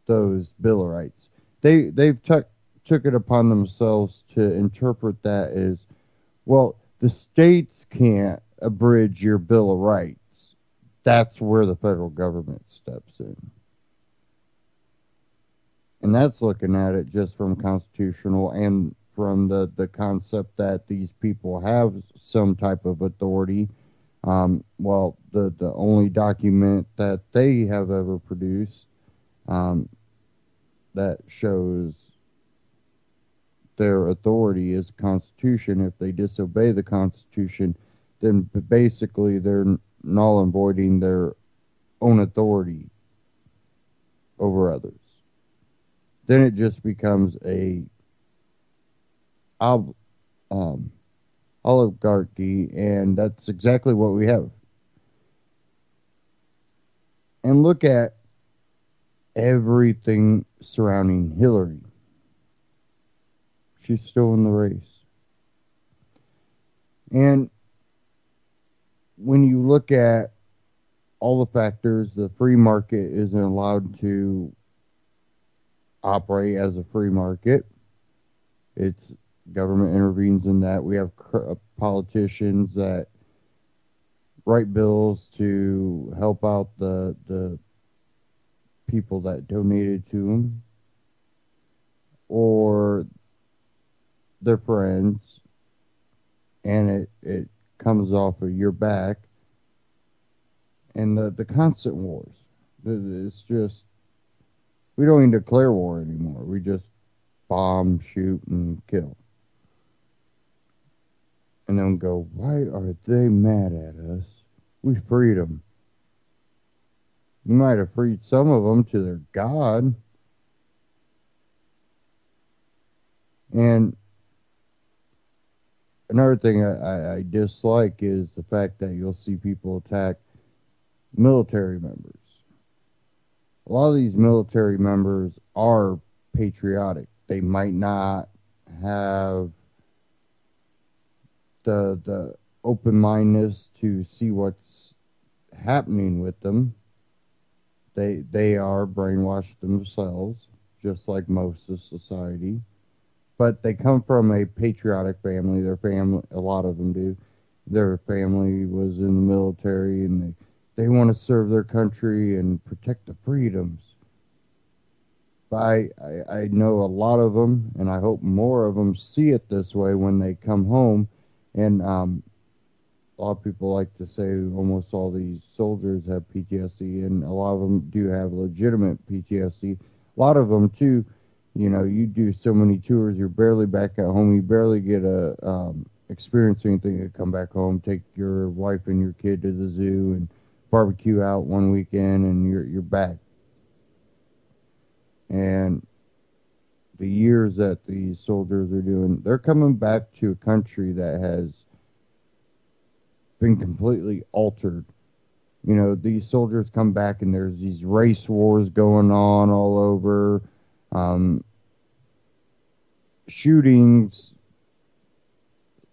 those Bill of Rights. They've took it upon themselves to interpret that as, well, the states can't abridge your Bill of Rights. That's where the federal government steps in. And that's looking at it just from constitutional and from the concept that these people have some type of authority. Well, the only document that they have ever produced that shows their authority is the Constitution. If they disobey the Constitution, then basically they're null and voiding their own authority over others. Then it just becomes a ob- um, oligarchy, and that's exactly what we have. And look at everything surrounding Hillary. She's still in the race. And when you look at all the factors, the free market isn't allowed to operate as a free market. It's government intervenes in that. We have politicians that write bills to help out the people that donated to them or their friends, and it comes off of your back. And the constant wars. It's just, we don't even declare war anymore. We just bomb, shoot, and kill. And then go, why are they mad at us? We freed them. We might have freed some of them to their God. And another thing I dislike is the fact that you'll see people attack military members. A lot of these military members are patriotic. They might not have the open-mindedness to see what's happening with them. They are brainwashed themselves, just like most of society. But they come from a patriotic family. Their family, a lot of them do. Their family was in the military, and they want to serve their country and protect the freedoms. But I know a lot of them, and I hope more of them see it this way when they come home. And a lot of people like to say almost all these soldiers have PTSD, and a lot of them do have legitimate PTSD. A lot of them, too, you know, you do so many tours, you're barely back at home, you barely get a experience anything to come back home, take your wife and your kid to the zoo and barbecue out one weekend, and you're back. And the years that these soldiers are doing, they're coming back to a country that has been completely altered. You know, these soldiers come back and there's these race wars going on all over. Shootings,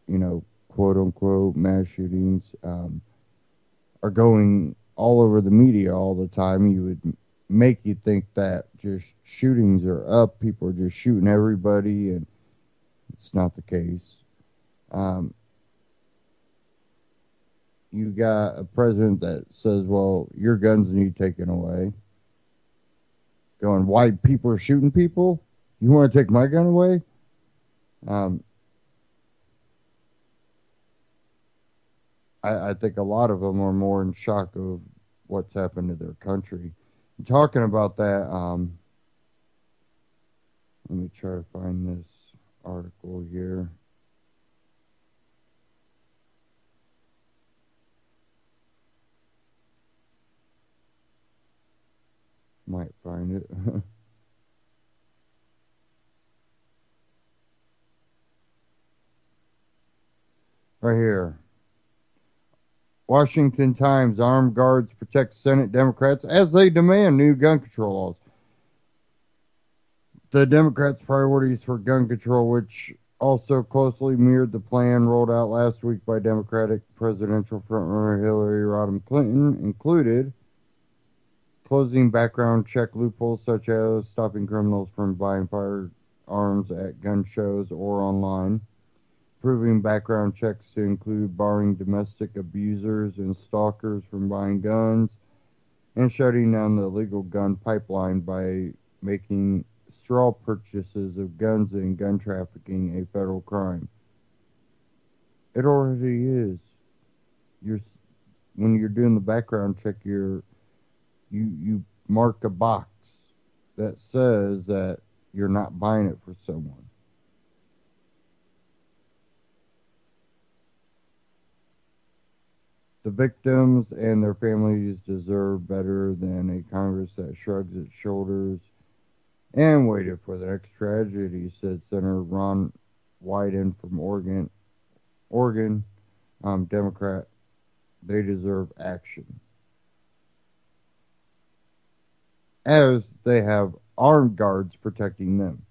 you know, quote unquote mass shootings, are going all over the media all the time. You would make you think that just shootings are up, people are just shooting everybody, and it's not the case. You got a president that says, well, your guns need taken away. Going, why people are shooting people? You want to take my gun away? I think a lot of them are more in shock of what's happened to their country. Talking about that, let me try to find this article here. Might find it. Right here. Washington Times, armed guards protect Senate Democrats as they demand new gun control laws. The Democrats' priorities for gun control, which also closely mirrored the plan rolled out last week by Democratic presidential frontrunner Hillary Rodham Clinton, included closing background check loopholes such as stopping criminals from buying firearms at gun shows or online, improving background checks to include barring domestic abusers and stalkers from buying guns, and shutting down the illegal gun pipeline by making straw purchases of guns and gun trafficking a federal crime. It already is. When you're doing the background check, you mark a box that says that you're not buying it for someone. The victims and their families deserve better than a Congress that shrugs its shoulders and waited for the next tragedy, said Senator Ron Wyden from Oregon, Democrat. They deserve action, as they have armed guards protecting them.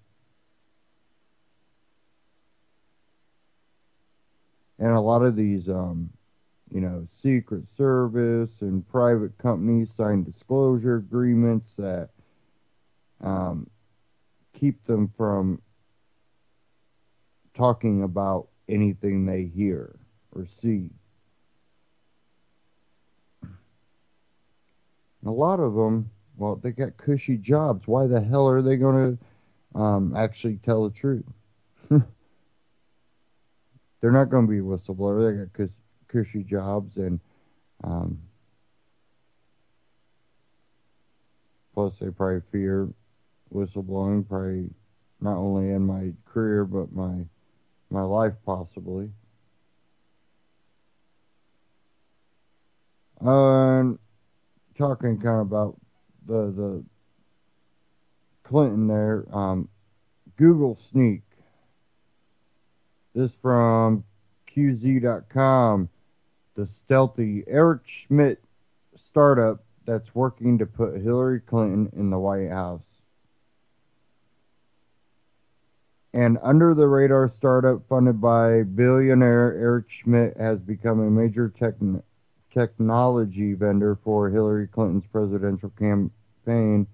And a lot of these, Secret Service and private companies sign disclosure agreements that keep them from talking about anything they hear or see. And a lot of them, well, they got cushy jobs. Why the hell are they going to actually tell the truth? They're not going to be whistleblowers. They got cushy jobs, and plus they probably fear whistleblowing, probably not only in my career but my life possibly. And talking kind of about the Clinton there, Google Sneak. This from QZ.com. The stealthy Eric Schmidt startup that's working to put Hillary Clinton in the White House. An under-the-radar startup funded by billionaire Eric Schmidt has become a major technology vendor for Hillary Clinton's presidential campaign,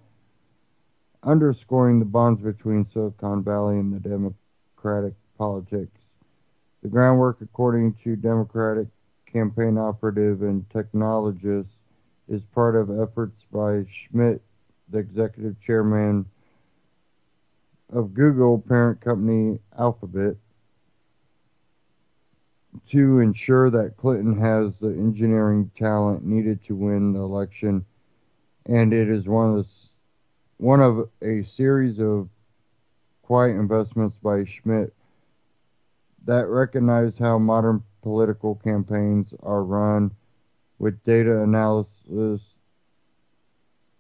underscoring the bonds between Silicon Valley and the Democratic politics. The groundwork, according to Democratic campaign operative and technologist, is part of efforts by Schmidt, the executive chairman of Google parent company Alphabet, to ensure that Clinton has the engineering talent needed to win the election, and it is one of a series of quiet investments by Schmidt that recognize how modern political campaigns are run, with data analysis,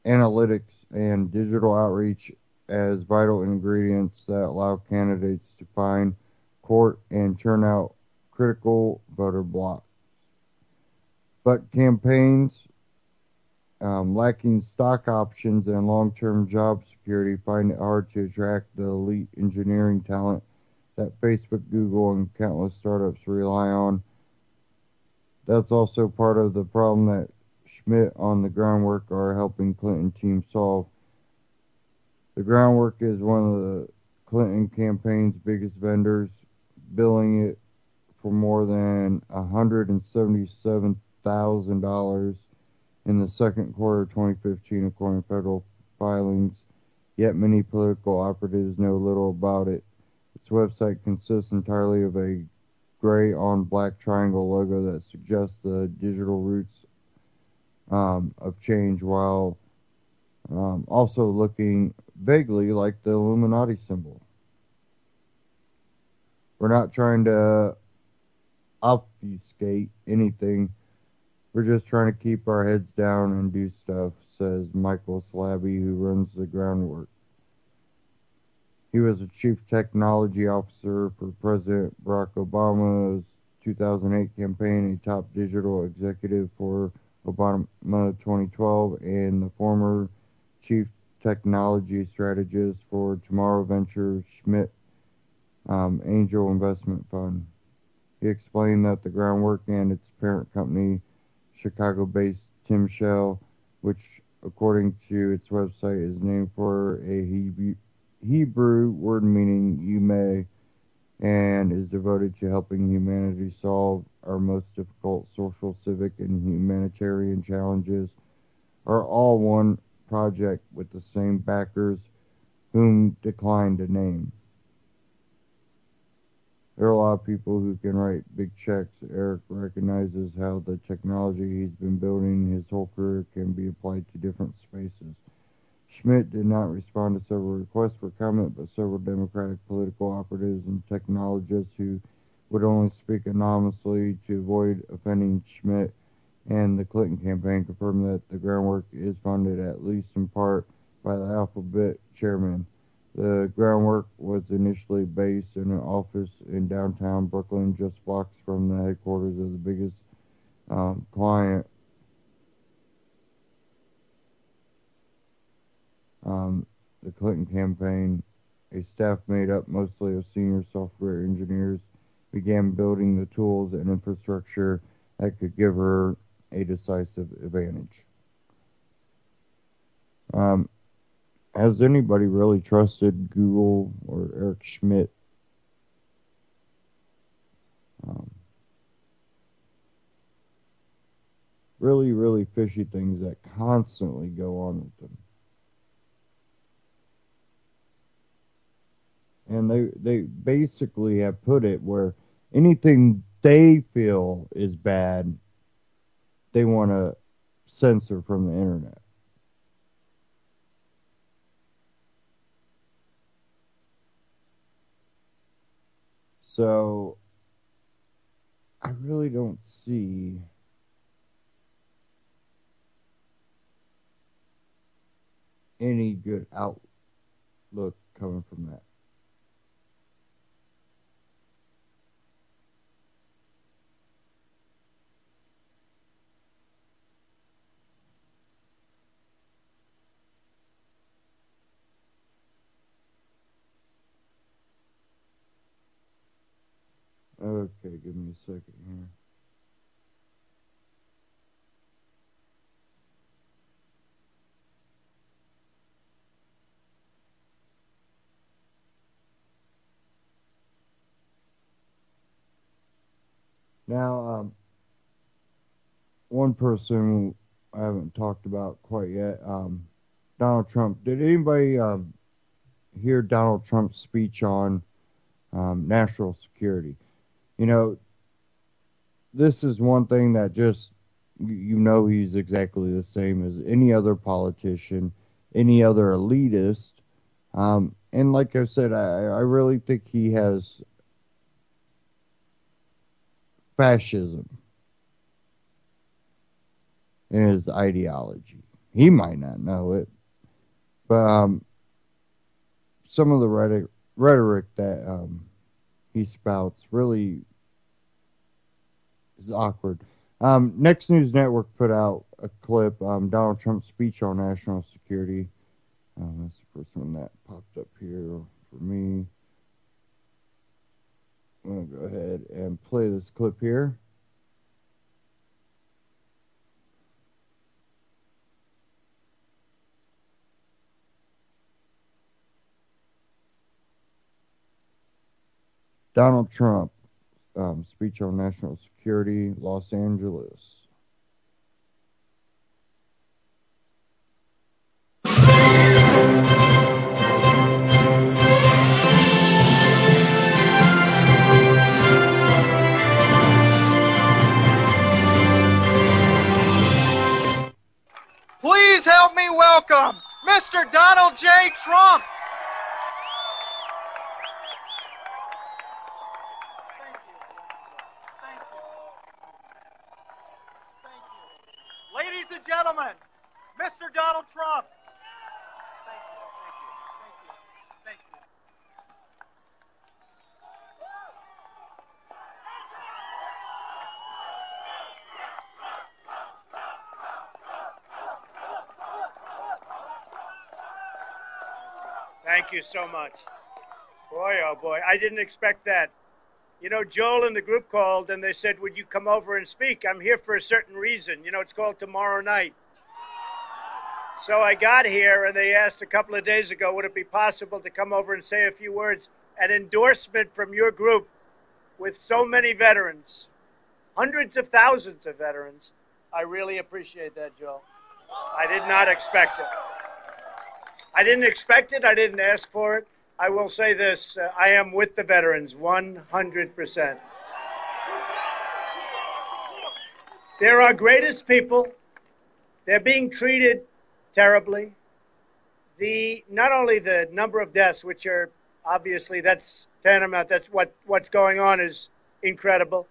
analytics, and digital outreach as vital ingredients that allow candidates to find, court, and churn out critical voter blocks. But campaigns lacking stock options and long-term job security find it hard to attract the elite engineering talent that Facebook, Google, and countless startups rely on. That's also part of the problem that Schmidt on the groundwork are helping Clinton team solve. The groundwork is one of the Clinton campaign's biggest vendors, billing it for more than $177,000 in the second quarter of 2015, according to federal filings. Yet many political operatives know little about it. Its website consists entirely of a gray on black triangle logo that suggests the digital roots of change, while also looking vaguely like the Illuminati symbol. We're not trying to obfuscate anything. We're just trying to keep our heads down and do stuff, says Michael Slaby, who runs the groundwork. He was a chief technology officer for President Barack Obama's 2008 campaign, a top digital executive for Obama 2012, and the former chief technology strategist for Tomorrow Venture Schmidt Angel Investment Fund. He explained that the groundwork and its parent company, Chicago-based Tim Shell, which according to its website is named for a Hebrew word meaning you may, and is devoted to helping humanity solve our most difficult social, civic, and humanitarian challenges, are all one project with the same backers, whom declined to name. There are a lot of people who can write big checks. Eric recognizes how the technology he's been building his whole career can be applied to different spaces. Schmidt did not respond to several requests for comment, but several Democratic political operatives and technologists who would only speak anonymously to avoid offending Schmidt and the Clinton campaign confirmed that the groundwork is funded, at least in part, by the Alphabet chairman. The groundwork was initially based in an office in downtown Brooklyn, just blocks from the headquarters of the biggest client. The Clinton campaign. A staff made up mostly of senior software engineers began building the tools and infrastructure that could give her a decisive advantage. Has anybody really trusted Google or Eric Schmidt? Really, really fishy things that constantly go on with them. And they basically have put it where anything they feel is bad, they want to censor from the internet. So I really don't see any good outlook coming from that. Okay, give me a second here. Now, one person I haven't talked about quite yet, Donald Trump. Did anybody hear Donald Trump's speech on national security? You know, this is one thing that just, you know, he's exactly the same as any other politician, any other elitist. And like I said, I really think he has fascism in his ideology. He might not know it, but some of the rhetoric that he spouts really is awkward. Next News Network put out a clip, Donald Trump's speech on national security. That's the first one that popped up here for me. I'm going to go ahead and play this clip here. Donald Trump, speech on national security, Los Angeles. Please help me welcome Mr. Donald J. Trump. Ladies and gentlemen, Mr. Donald Trump. Thank you. Thank you so much. Boy, oh boy, I didn't expect that. You know, Joel and the group called and they said, would you come over and speak? I'm here for a certain reason. You know, it's called Tomorrow Night. So I got here and they asked a couple of days ago, would it be possible to come over and say a few words? An endorsement from your group with so many veterans, hundreds of thousands of veterans. I really appreciate that, Joel. I did not expect it. I didn't expect it. I didn't ask for it. I will say this, I am with the veterans 100%. They're our greatest people. They're being treated terribly. Not only the number of deaths, which are obviously, that's tantamount, that's what's going on is incredible.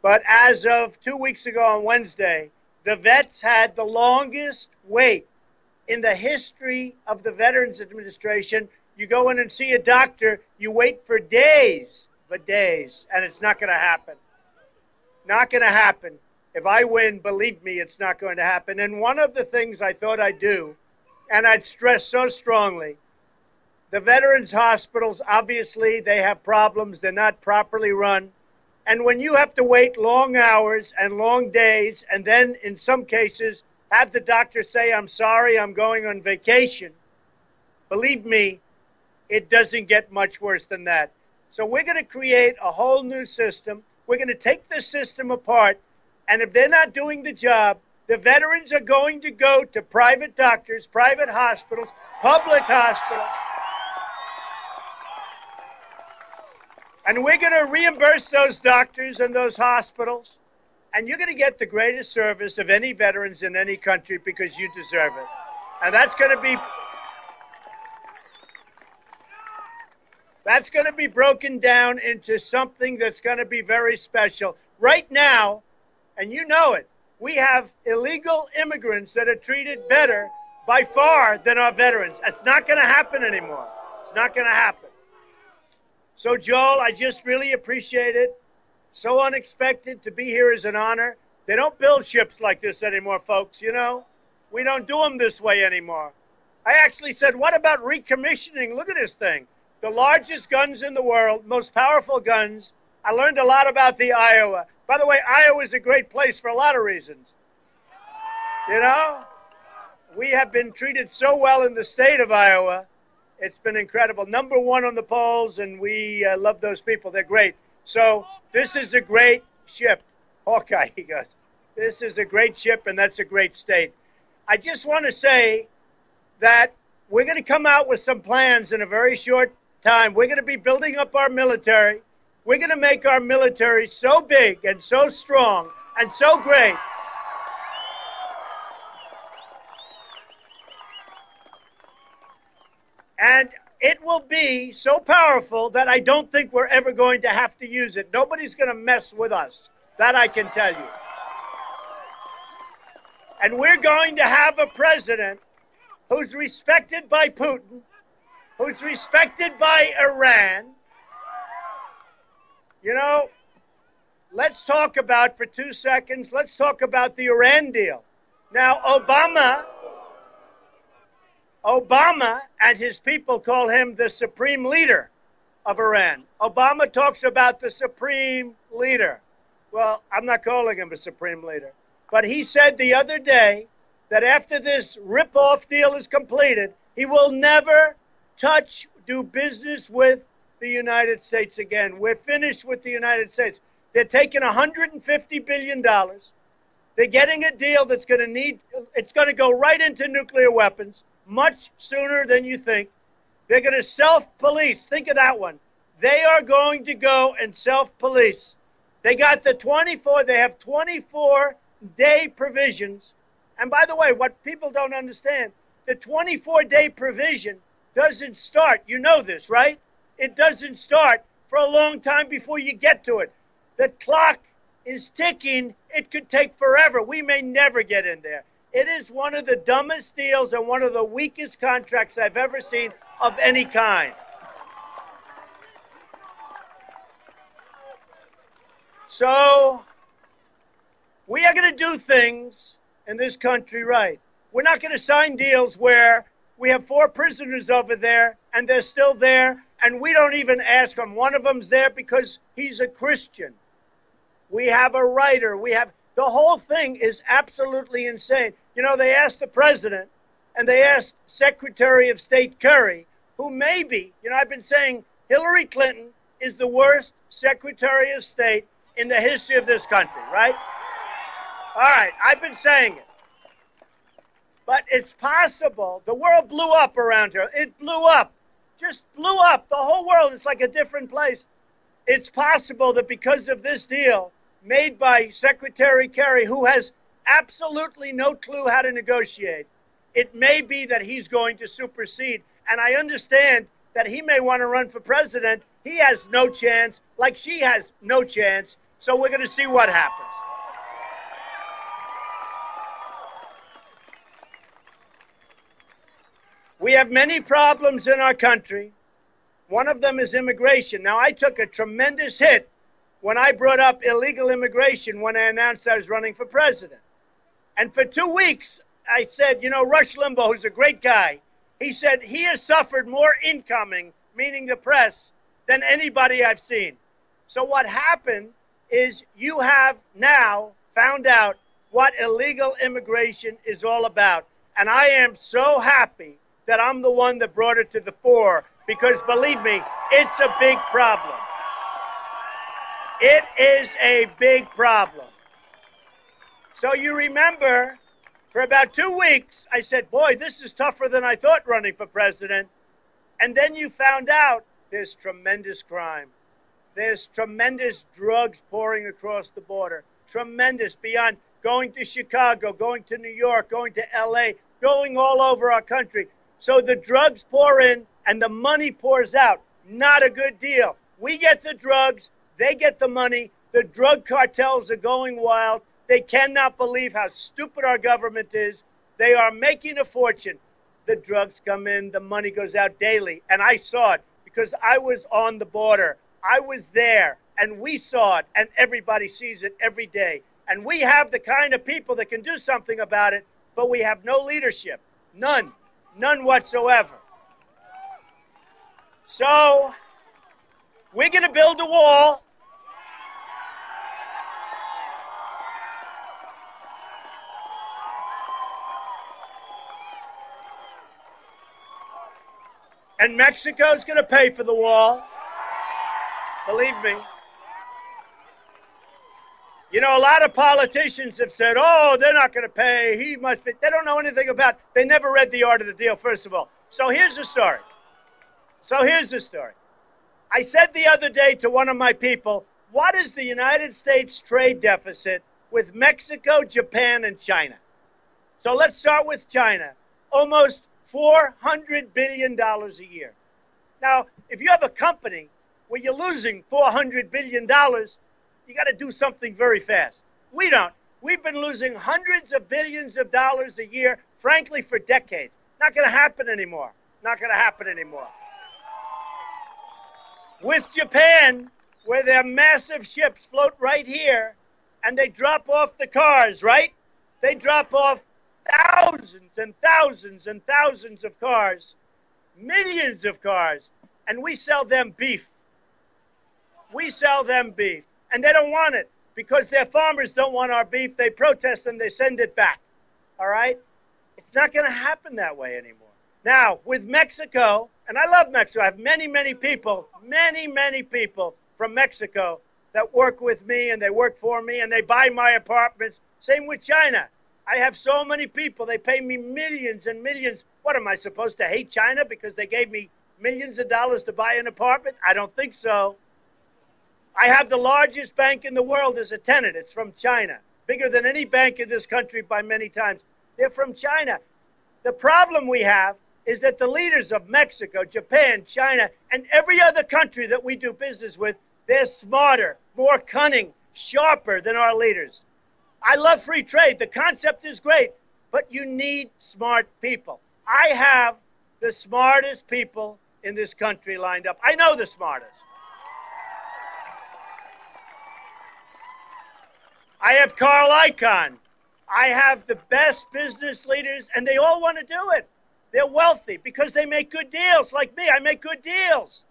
But as of 2 weeks ago on Wednesday, the vets had the longest wait in the history of the Veterans Administration You go in and see a doctor, you wait for days, and it's not going to happen. Not going to happen. If I win, believe me, it's not going to happen. And one of the things I thought I'd do, and I'd stress so strongly, the veterans hospitals, obviously, they have problems. They're not properly run. And when you have to wait long hours and long days, and then in some cases have the doctor say, I'm sorry, I'm going on vacation, believe me, it doesn't get much worse than that. So we're going to create a whole new system. We're going to take this system apart. And if they're not doing the job, the veterans are going to go to private doctors, private hospitals, public hospitals. And we're going to reimburse those doctors and those hospitals. And you're going to get the greatest service of any veterans in any country because you deserve it. And that's going to be broken down into something that's going to be very special. Right now, and you know it, we have illegal immigrants that are treated better by far than our veterans. That's not going to happen anymore. It's not going to happen. So, Joel, I just really appreciate it. So unexpected. To be here is an honor. They don't build ships like this anymore, folks, you know? We don't do them this way anymore. I actually said, what about recommissioning? Look at this thing. The largest guns in the world, most powerful guns. I learned a lot about the Iowa. By the way, Iowa is a great place for a lot of reasons. You know? We have been treated so well in the state of Iowa. It's been incredible. Number one on the polls, and we love those people. They're great. So this is a great ship. Hawkeye, he goes. This is a great ship, and that's a great state. I just want to say that we're going to come out with some plans in a very short time. We're going to be building up our military. We're going to make our military so big and so strong and so great. And it will be so powerful that I don't think we're ever going to have to use it. Nobody's going to mess with us. That I can tell you. And we're going to have a president who's respected by Putin, who's respected by Iran. You know, let's talk about, for 2 seconds, let's talk about the Iran deal. Now, Obama and his people call him the supreme leader of Iran. Obama talks about the supreme leader. Well, I'm not calling him a supreme leader. But he said the other day that after this rip-off deal is completed, he will never do business with the United States again. We're finished with the United States. They're taking $150 billion. They're getting a deal that's going to go right into nuclear weapons much sooner than you think. They're going to self-police. Think of that one. They are going to go and self-police. They have 24-day provisions. And by the way, what people don't understand, the 24-day provision doesn't start. You know this, right? It doesn't start for a long time before you get to it. The clock is ticking. It could take forever. We may never get in there. It is one of the dumbest deals and one of the weakest contracts I've ever seen of any kind. So, we are going to do things in this country right. We're not going to sign deals where we have 4 prisoners over there and they're still there and we don't even ask them. One of them's there because he's a Christian. We have a writer. The whole thing is absolutely insane. You know, they asked the president and they asked Secretary of State Kerry, who maybe, I've been saying Hillary Clinton is the worst Secretary of State in the history of this country, right? All right, I've been saying it. But it's possible. The world blew up around here. It blew up. Just blew up. The whole world is like a different place. It's possible that because of this deal made by Secretary Kerry, who has absolutely no clue how to negotiate, it may be that he's going to supersede. And I understand that he may want to run for president. He has no chance, like she has no chance. So we're going to see what happens. We have many problems in our country. One of them is immigration. Now, I took a tremendous hit when I brought up illegal immigration when I announced I was running for president. And for 2 weeks, I said, you know, Rush Limbaugh, who's a great guy, he said he has suffered more incoming, meaning the press, than anybody I've seen. So what happened is you have now found out what illegal immigration is all about. And I am so happy that I'm the one that brought it to the fore, because believe me, it's a big problem. It is a big problem. So you remember, for about 2 weeks, I said, boy, this is tougher than I thought running for president. And then you found out there's tremendous crime. There's tremendous drugs pouring across the border. Tremendous, beyond going to Chicago, going to New York, going to L.A., going all over our country. So the drugs pour in and the money pours out. Not a good deal. We get the drugs, they get the money. The drug cartels are going wild. They cannot believe how stupid our government is. They are making a fortune. The drugs come in, the money goes out daily. And I saw it because I was on the border. I was there, and we saw it, and everybody sees it every day. And we have the kind of people that can do something about it, but we have no leadership. None. None whatsoever. So, we're going to build a wall. And Mexico's going to pay for the wall. Believe me. You know, a lot of politicians have said, oh, they're not going to pay. He must be. They don't know anything about it. They never read the art of the deal, first of all. So here's the story. I said the other day to one of my people, what is the United States trade deficit with Mexico, Japan, and China? So let's start with China. Almost $400 billion a year. Now, if you have a company where you're losing $400 billion, you got to do something very fast. We don't. We've been losing hundreds of billions of dollars a year, frankly, for decades. Not going to happen anymore. With Japan, where their massive ships float right here, and they drop off the cars, right? They drop off thousands and thousands and thousands of cars, millions of cars, and we sell them beef. And they don't want it because their farmers don't want our beef. They protest and they send it back. All right? It's not going to happen that way anymore. Now, with Mexico, and I love Mexico. I have many, many people from Mexico that work with me and they work for me and they buy my apartments. Same with China. I have so many people. They pay me millions and millions. What, am I supposed to hate China because they gave me millions of dollars to buy an apartment? I don't think so. I have the largest bank in the world as a tenant. It's from China. Bigger than any bank in this country by many times. They're from China. The problem we have is that the leaders of Mexico, Japan, China, and every other country that we do business with, they're smarter, more cunning, sharper than our leaders. I love free trade. The concept is great, but you need smart people. I have the smartest people in this country lined up. I know the smartest. I have Carl Icahn. I have the best business leaders, and they all want to do it. They're wealthy because they make good deals. Like me, I make good deals.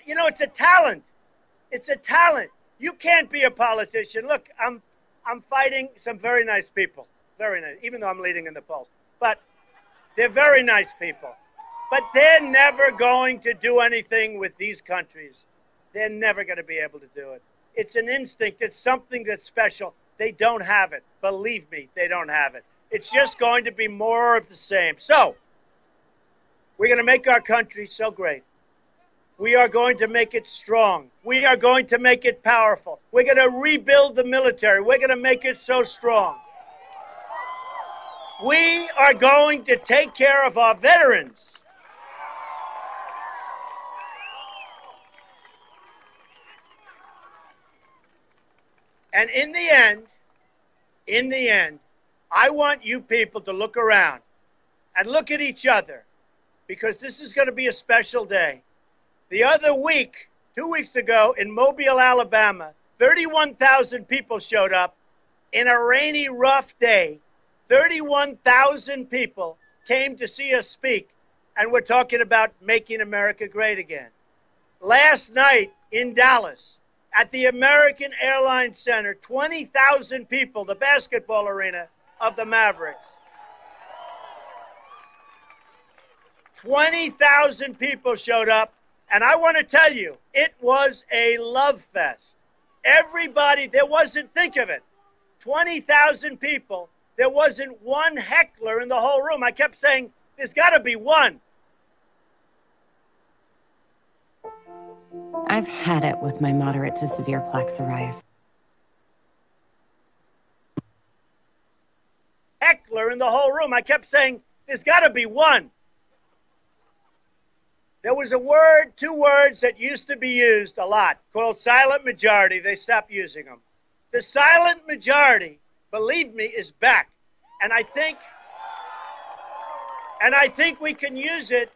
You know, it's a talent. It's a talent. You can't be a politician. Look, I'm fighting some very nice people. Very nice, even though I'm leading in the polls. But they're very nice people. But they're never going to do anything with these countries. They're never going to be able to do it. It's an instinct. It's something that's special. They don't have it. Believe me, they don't have it. It's just going to be more of the same. So, we're going to make our country so great. We are going to make it strong. We are going to make it powerful. We're going to rebuild the military. We're going to make it so strong. We are going to take care of our veterans. And in the end, I want you people to look around and look at each other because this is going to be a special day. The other week, 2 weeks ago, in Mobile, Alabama, 31,000 people showed up in a rainy, rough day. 31,000 people came to see us speak, and we're talking about making America great again. Last night in Dallas, at the American Airlines Center, 20,000 people, the basketball arena of the Mavericks. 20,000 people showed up, and I want to tell you, it was a love fest. Everybody, there wasn't, think of it, 20,000 people, there wasn't one heckler in the whole room. I kept saying, there's got to be one. I've had it with my moderate to severe plaque psoriasis. Heckler in the whole room. I kept saying, there's got to be one. There was a word, 2 words that used to be used a lot, called silent majority. They stopped using them. The silent majority, believe me, is back. And I think we can use it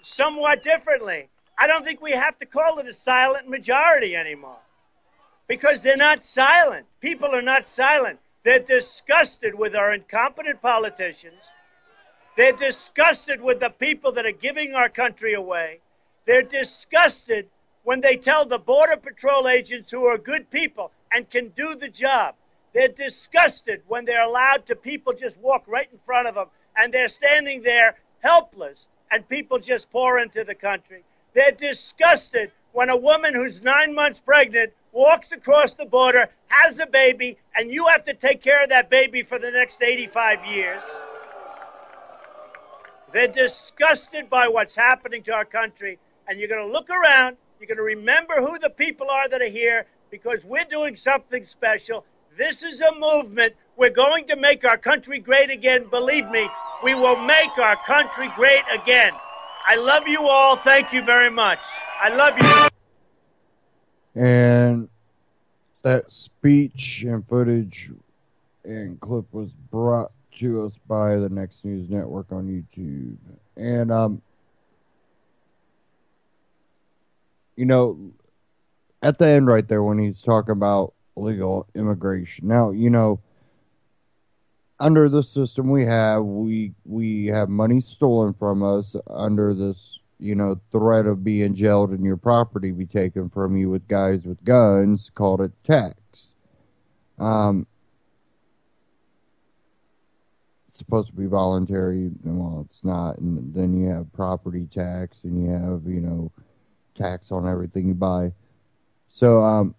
somewhat differently. I don't think we have to call it a silent majority anymore, because they're not silent. People are not silent. They're disgusted with our incompetent politicians. They're disgusted with the people that are giving our country away. They're disgusted when they tell the Border Patrol agents, who are good people and can do the job. They're disgusted when they're allowed to, people just walk right in front of them, and they're standing there helpless, and people just pour into the country. They're disgusted when a woman who's 9 months pregnant walks across the border, has a baby, and you have to take care of that baby for the next 85 years. They're disgusted by what's happening to our country, and you're going to look around, you're going to remember who the people are that are here, because we're doing something special. This is a movement. We're going to make our country great again. Believe me, we will make our country great again. I love you all. Thank you very much. I love you. And that speech and footage and clip was brought to us by the Next News Network on YouTube. And, you know, at the end right there when he's talking about illegal immigration. Now, you know, under the system we have money stolen from us under this, you know, threat of being jailed and your property be taken from you with guys with guns, called it tax. It's supposed to be voluntary, and well, it's not. And then you have property tax, and you have, you know, tax on everything you buy. So,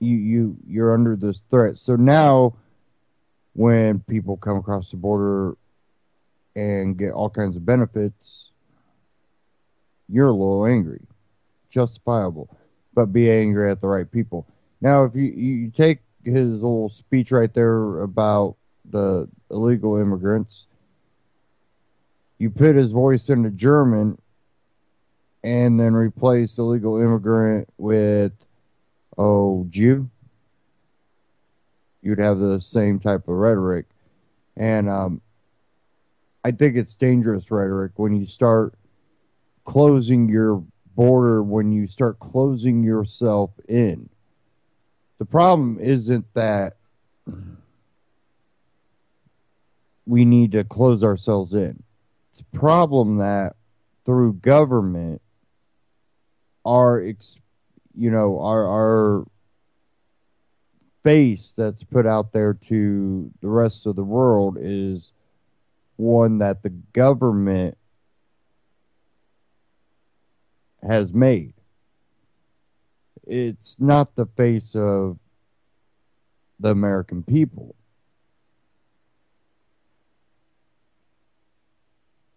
you're under this threat. So now when people come across the border and get all kinds of benefits, you're a little angry. Justifiable. But be angry at the right people. Now, if you take his little speech right there about the illegal immigrants, you put his voice into German and then replace illegal immigrant with Jew, you'd have the same type of rhetoric. And I think it's dangerous rhetoric when you start closing your border, when you start closing yourself in. The problem isn't that we need to close ourselves in. It's a problem that through government, our face that's put out there to the rest of the world is one that the government has made. It's not the face of the American people.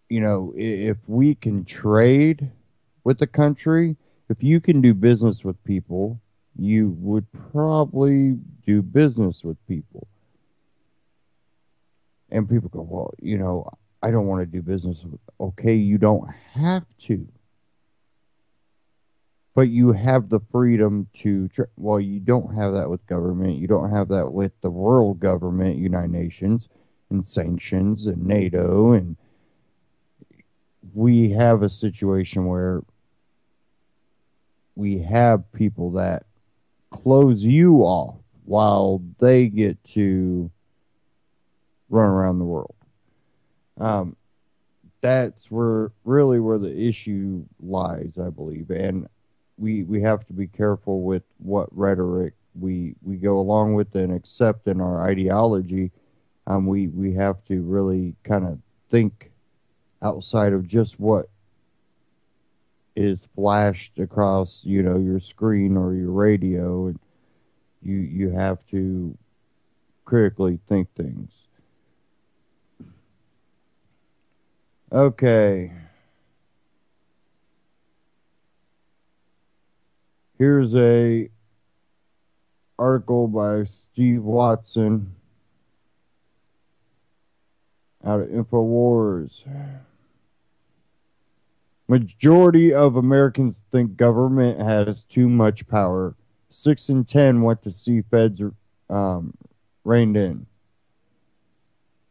You know, if we can trade with the country, if you can do business with people, you would probably do business with people. And people go, well, you know, I don't want to do business with. Okay, you don't have to. But you have the freedom to, well, you don't have that with government. You don't have that with the world government, United Nations. and sanctions and NATO, and we have a situation where we have people that close you off while they get to run around the world. That's where the issue lies, I believe, and we have to be careful with what rhetoric we go along with and accept in our ideology. We have to really kind of think outside of just what is flashed across, your screen or your radio, and you have to critically think things. Okay. Here's a article by Steve Watson out of InfoWars. Majority of Americans think government has too much power. 6 in 10 want to see feds reined in.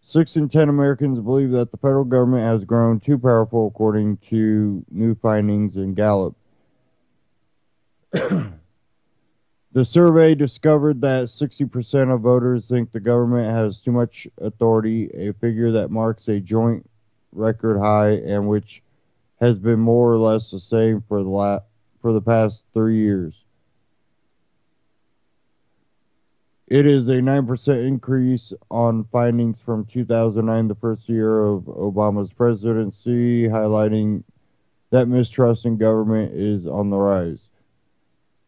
6 in 10 Americans believe that the federal government has grown too powerful, according to new findings in Gallup. The survey discovered that 60% of voters think the government has too much authority, a figure that marks a joint record high and which has been more or less the same for the past 3 years. It is a 9% increase on findings from 2009, the first year of Obama's presidency, highlighting that mistrust in government is on the rise.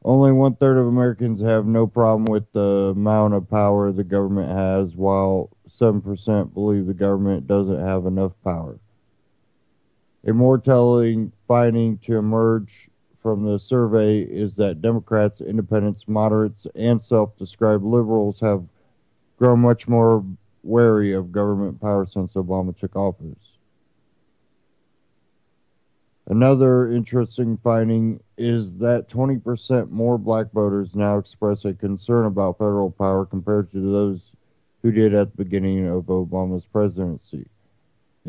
Only 1/3 of Americans have no problem with the amount of power the government has, while 7% believe the government doesn't have enough power. A more telling finding to emerge from the survey is that Democrats, independents, moderates, and self-described liberals have grown much more wary of government power since Obama took office. Another interesting finding is that 20% more black voters now express a concern about federal power compared to those who did at the beginning of Obama's presidency.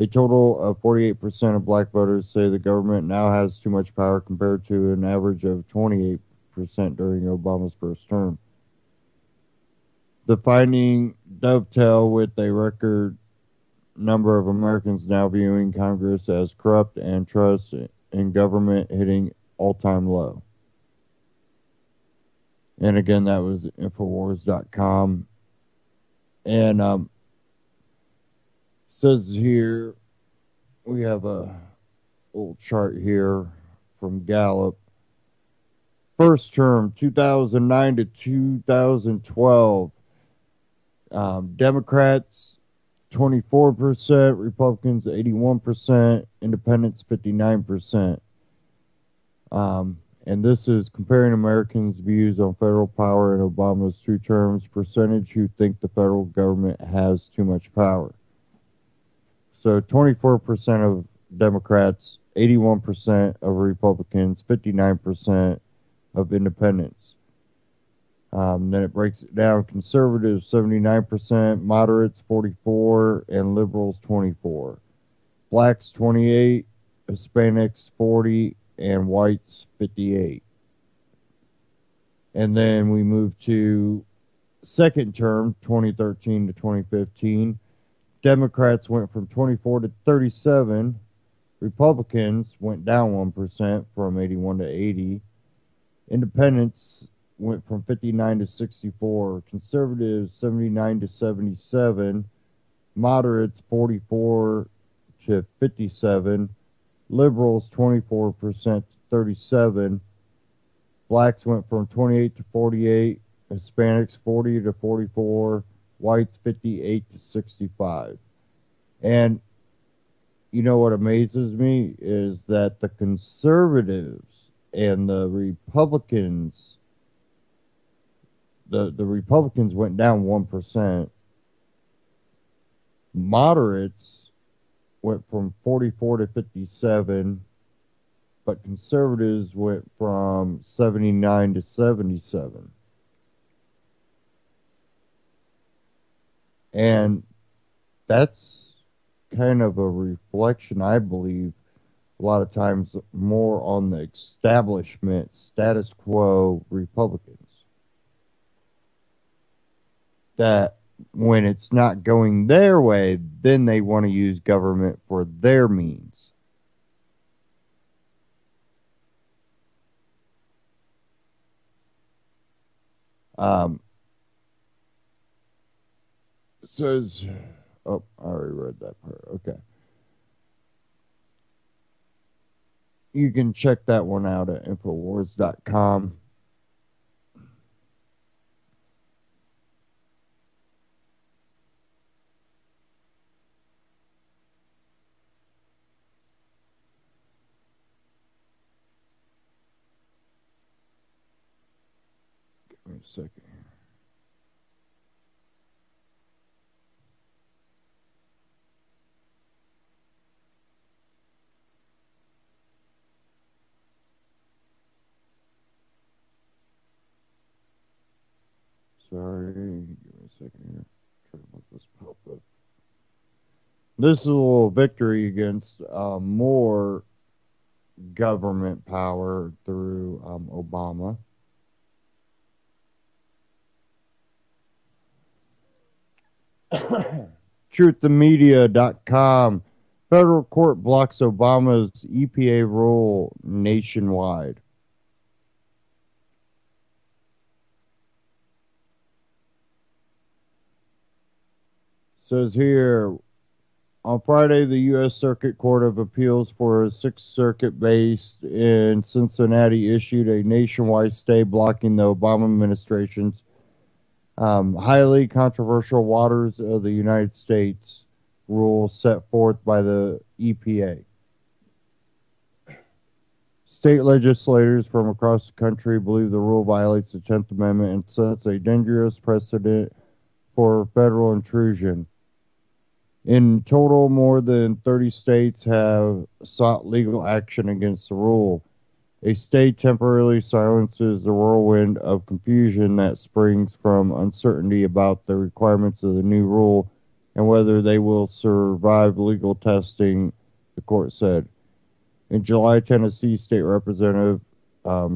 A total of 48% of black voters say the government now has too much power compared to an average of 28% during Obama's first term. The finding dovetail with a record number of Americans now viewing Congress as corrupt and trust in government hitting all-time low. And again, that was Infowars.com. And says here, we have a little chart here from Gallup. First term, 2009 to 2012. Democrats, 24%, Republicans, 81%, Independents, 59%. And this is comparing Americans' views on federal power in Obama's 2 terms, percentage who think the federal government has too much power. So 24% of Democrats, 81% of Republicans, 59% of Independents. Then it breaks it down. Conservatives, 79%, moderates, 44%, and liberals, 24%. Blacks, 28%, Hispanics, 40%, and whites, 58%. And then we move to second term, 2013 to 2015. Democrats went from 24 to 37. Republicans went down 1% from 81 to 80. Independents went from 59 to 64. Conservatives, 79 to 77. Moderates, 44 to 57. Liberals, 24% to 37. Blacks went from 28 to 48. Hispanics, 40 to 44. Whites, 58 to 65. And you know what amazes me is that the conservatives and the Republicans, the Republicans went down 1%. Moderates went from 44 to 57, but conservatives went from 79 to 77. And that's kind of a reflection, I believe, a lot of times more on the establishment, status quo Republicans. That when it's not going their way, then they want to use government for their means. Says, oh, I already read that part. Okay. You can check that one out at Infowars.com. Give me a second here. Sorry, give me a second here. Try to let this pop up. This is a little victory against more government power through Obama. TruthTheMedia.com. Federal court blocks Obama's EPA rule nationwide. Says here, on Friday, the U.S. Circuit Court of Appeals for a Sixth Circuit based in Cincinnati issued a nationwide stay blocking the Obama administration's highly controversial waters of the United States rule set forth by the EPA. State legislators from across the country believe the rule violates the 10th Amendment and sets a dangerous precedent for federal intrusion. In total, more than 30 states have sought legal action against the rule. A stay temporarily silences the whirlwind of confusion that springs from uncertainty about the requirements of the new rule and whether they will survive legal testing, the court said. In July, Tennessee State Representative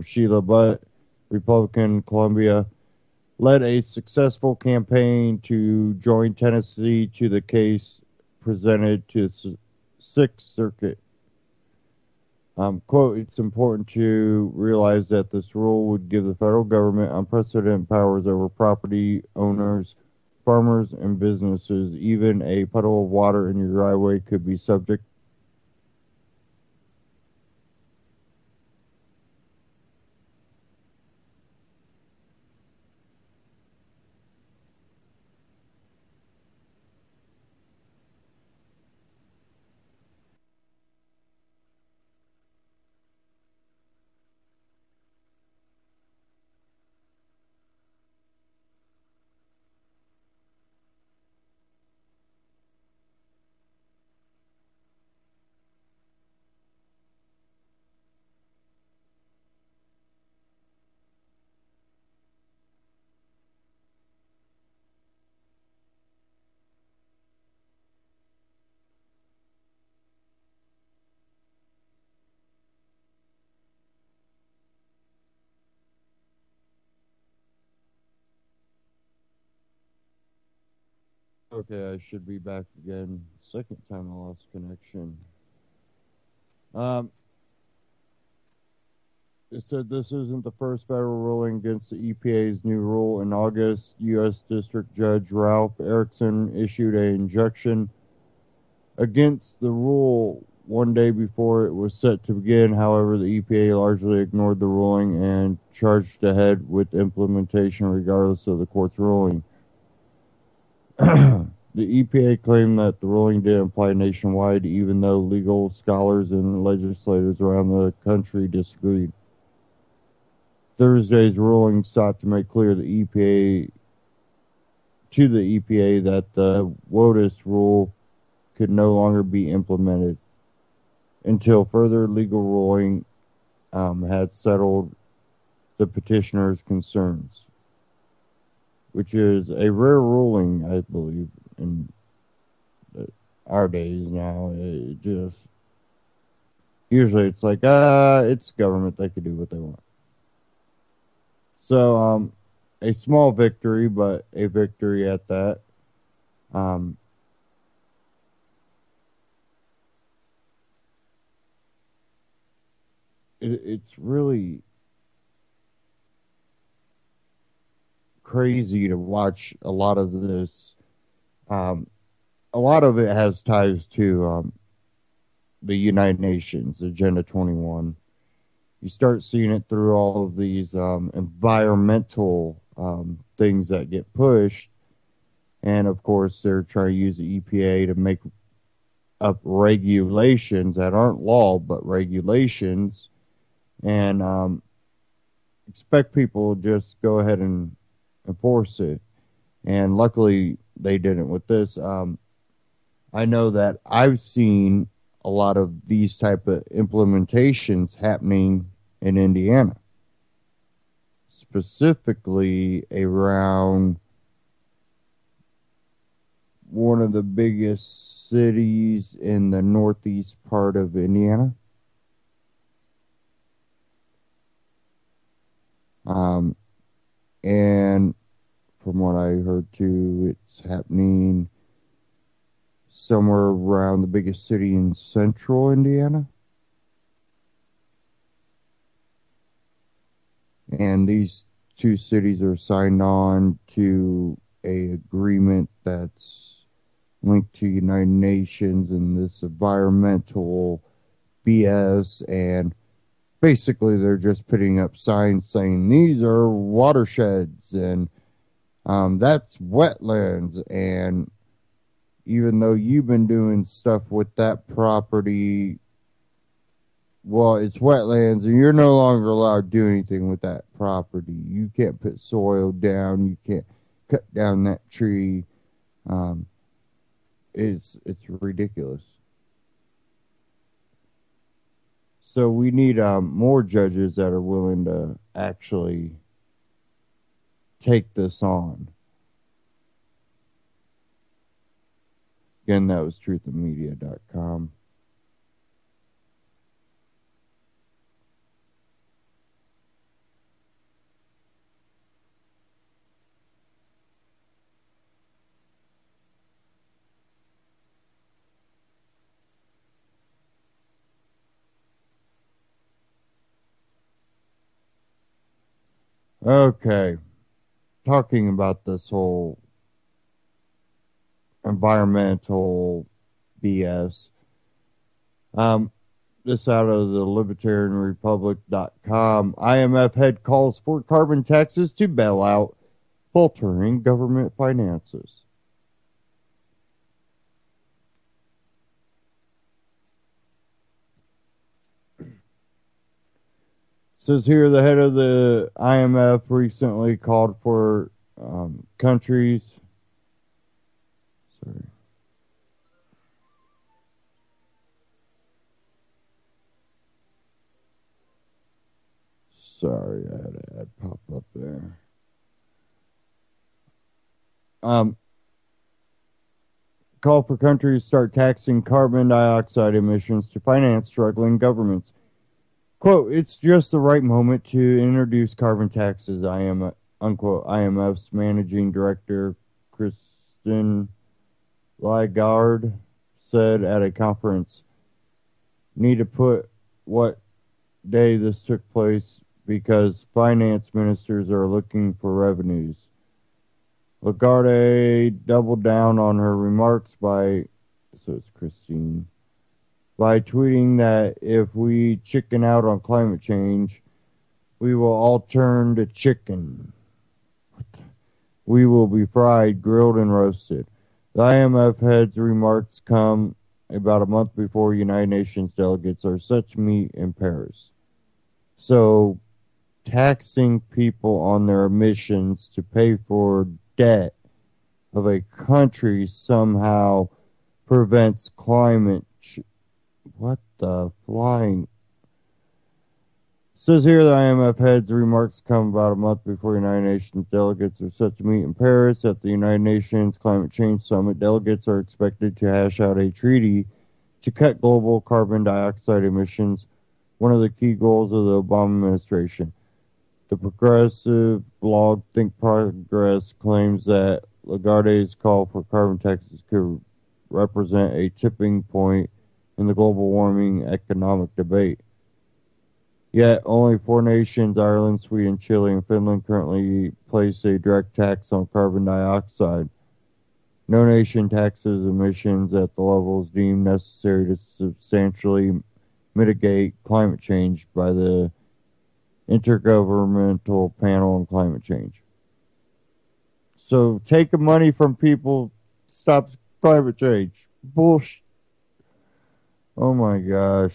Sheila Butt, Republican Columbia, led a successful campaign to join Tennessee to the case presented to the Sixth Circuit. Quote, it's important to realize that this rule would give the federal government unprecedented powers over property owners, farmers, and businesses. Even a puddle of water in your driveway could be subject Okay, I should be back again. Second time I lost connection. It said this isn't the first federal ruling against the EPA's new rule. In August, U.S. District Judge Ralph Erickson issued an injunction against the rule one day before it was set to begin. However, the EPA largely ignored the ruling and charged ahead with implementation regardless of the court's ruling. The EPA claimed that the ruling didn't apply nationwide, even though legal scholars and legislators around the country disagreed. Thursday's ruling sought to make clear the EPA that the WOTUS rule could no longer be implemented until further legal ruling had settled the petitioner's concerns, which is a rare ruling, I believe, in our days now. It just usually it's like it's government, they can do what they want. So a small victory, but a victory at that. It's really crazy to watch a lot of this. A lot of it has ties to the United Nations Agenda 21. You start seeing it through all of these environmental things that get pushed, and of course they're trying to use the EPA to make up regulations that aren't law but regulations, and expect people to just go ahead and enforce it. And luckily they didn't with this. I know that I've seen a lot of these type of implementations happening in Indiana, specifically around one of the biggest cities in the northeast part of Indiana. And from what I heard too, it's happening somewhere around the biggest city in central Indiana. And these two cities are signed on to a agreement that's linked to United Nations and this environmental BS, and basically they're just putting up signs saying these are watersheds and that's wetlands, and even though you've been doing stuff with that property, well, it's wetlands and you're no longer allowed to do anything with that property. You can't put soil down, you can't cut down that tree. It's ridiculous. So we need more judges that are willing to actually take this on. Again, that was truthandmedia.com. Okay. Talking about this whole environmental BS. This out of the libertarianrepublic.com. IMF head calls for carbon taxes to bail out faltering government finances. Says here the head of the IMF recently called for countries. Sorry, I had an ad pop up there. Call for countries to start taxing carbon dioxide emissions to finance struggling governments. Quote, it's just the right moment to introduce carbon taxes, unquote, IMF's managing director, Christine Lagarde, said at a conference. Need to put what day this took place because finance ministers are looking for revenues. Lagarde doubled down on her remarks by tweeting that if we chicken out on climate change, we will all turn to chicken. We will be fried, grilled, and roasted. The IMF head's remarks come about a month before United Nations delegates are set to meet in Paris. So, taxing people on their emissions to pay for debt of a country somehow prevents climate change. What the flying? Says here the IMF head's remarks come about a month before United Nations delegates are set to meet in Paris. At the United Nations Climate Change Summit, delegates are expected to hash out a treaty to cut global carbon dioxide emissions, one of the key goals of the Obama administration. The progressive blog Think Progress claims that Lagarde's call for carbon taxes could represent a tipping point in the global warming economic debate. Yet, only 4 nations, Ireland, Sweden, Chile, and Finland, currently place a direct tax on carbon dioxide. No nation taxes emissions at the levels deemed necessary to substantially mitigate climate change by the Intergovernmental Panel on Climate Change. So, taking money from people stops climate change. Bullshit. Oh my gosh.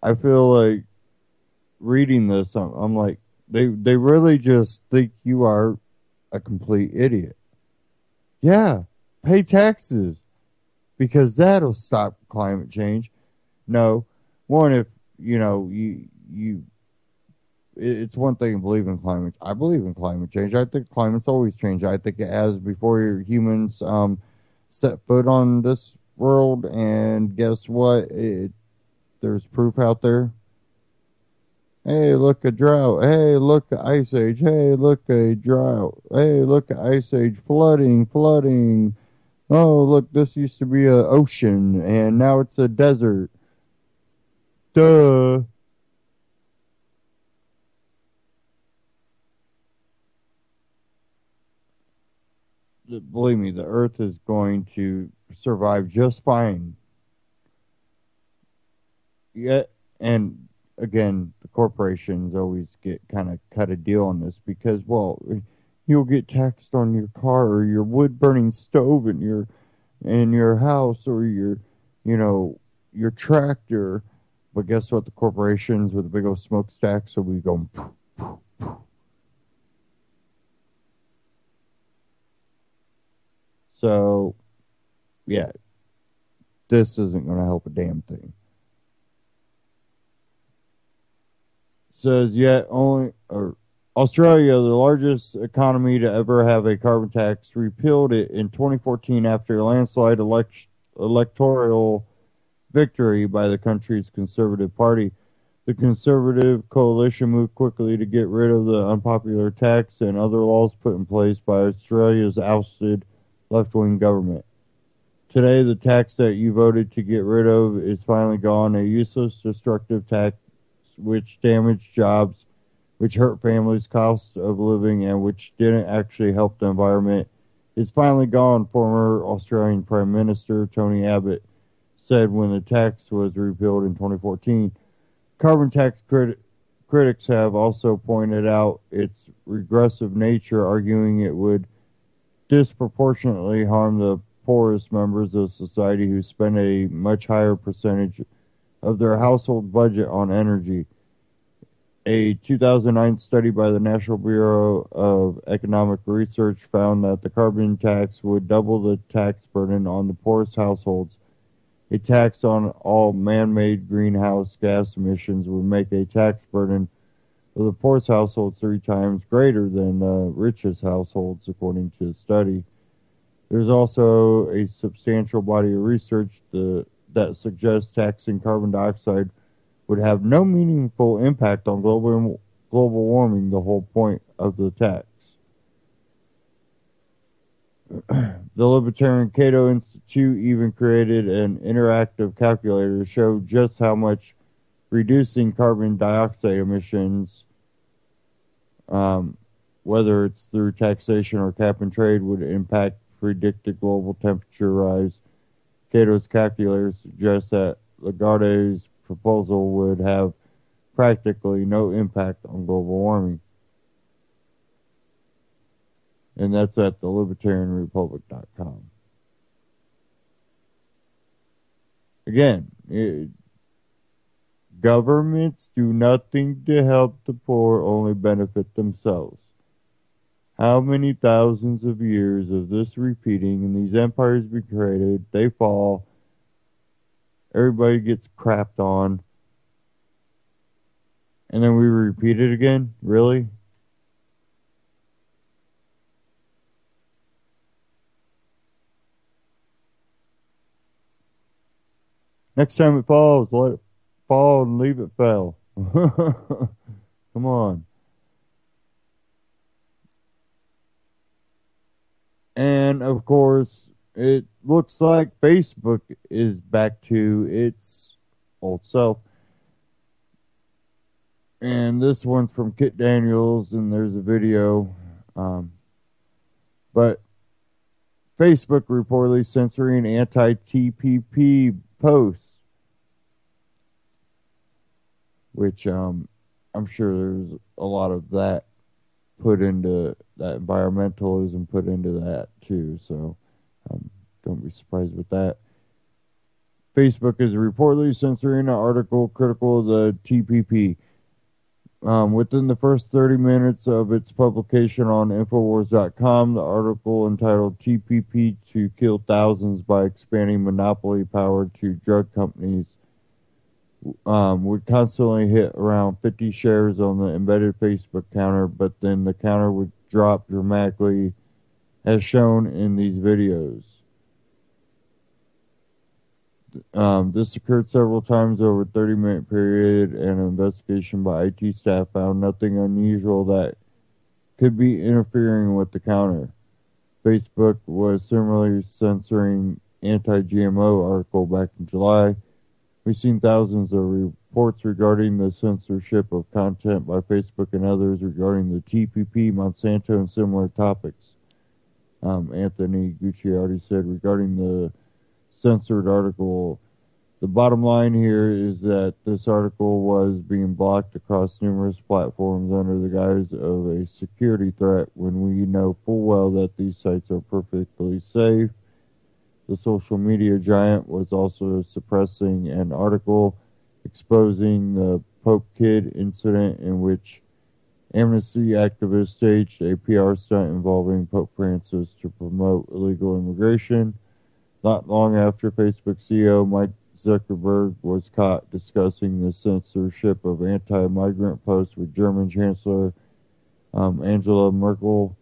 I feel like reading this, I'm like, they really just think you are a complete idiot. Yeah, pay taxes because that'll stop climate change. No, one, if it's one thing to believe in climate. I believe in climate change. I think climate's always changed. I think it has before humans set foot on this world. And guess what? There's proof out there. Hey, look, a drought. Hey, look, a ice age. Hey, look, a drought. Hey, look, a ice age. Flooding. Oh, look, this used to be an ocean, and now it's a desert. Duh. Believe me, the Earth is going to survive just fine. Yeah, and again, the corporations always get kind of cut a deal on this because, well, you'll get taxed on your car or your wood burning stove in your house or your tractor. But guess what? The corporations with the big old smokestacks will be going. Poof, poof, poof. So, yeah, this isn't going to help a damn thing. Says Australia, the largest economy to ever have a carbon tax, repealed it in 2014 after a landslide electoral victory by the country's Conservative Party. The Conservative coalition moved quickly to get rid of the unpopular tax and other laws put in place by Australia's ousted left-wing government. Today, the tax that you voted to get rid of is finally gone, a useless, destructive tax which damaged jobs, which hurt families' cost of living, and which didn't actually help the environment, is finally gone, former Australian Prime Minister Tony Abbott said when the tax was repealed in 2014. Carbon tax critics have also pointed out its regressive nature, arguing it would disproportionately harm the poorest members of society who spend a much higher percentage of their household budget on energy. A 2009 study by the National Bureau of Economic Research found that the carbon tax would double the tax burden on the poorest households. A tax on all man-made greenhouse gas emissions would make a tax burden of the poorest households 3 times greater than the richest households, according to the study. There's also a substantial body of research that suggests taxing carbon dioxide would have no meaningful impact on global warming, the whole point of the tax. The Libertarian Cato Institute even created an interactive calculator to show just how much reducing carbon dioxide emissions, whether it's through taxation or cap and trade, would impact predicted global temperature rise. Cato's calculator suggests that Lagarde's proposal would have practically no impact on global warming. And that's at thelibertarianrepublic.com. Again, governments do nothing to help the poor, only benefit themselves. How many thousands of years of this repeating, and these empires be created, they fall, everybody gets crapped on, And then we repeat it again? Really? Next time it falls, let it fall and leave it fail. Come on. And of course, it looks like Facebook is back to its old self. And this one's from Kit Daniels, and there's a video. But Facebook reportedly censoring anti-TPP posts, which I'm sure there's a lot of that put into that, environmentalism put into that too. So don't be surprised with that. Facebook is reportedly censoring an article critical of the TPP. Within the first 30 minutes of its publication on Infowars.com, the article entitled TPP to Kill Thousands by Expanding Monopoly Power to Drug Companies would constantly hit around 50 shares on the embedded Facebook counter, but then the counter would drop dramatically as shown in these videos. This occurred several times over a 30-minute period, and an investigation by IT staff found nothing unusual that could be interfering with the counter. Facebook was similarly censoring anti-GMO article back in July. We've seen thousands of reports regarding the censorship of content by Facebook and others regarding the TPP, Monsanto, and similar topics. Anthony Gucciardi said regarding the censored article, the bottom line here is that this article was being blocked across numerous platforms under the guise of a security threat when we know full well that these sites are perfectly safe. The social media giant was also suppressing an article exposing the Pope Kid incident in which Amnesty activists staged a PR stunt involving Pope Francis to promote illegal immigration. Not long after, Facebook CEO Mike Zuckerberg was caught discussing the censorship of anti-migrant posts with German Chancellor Angela Merkel.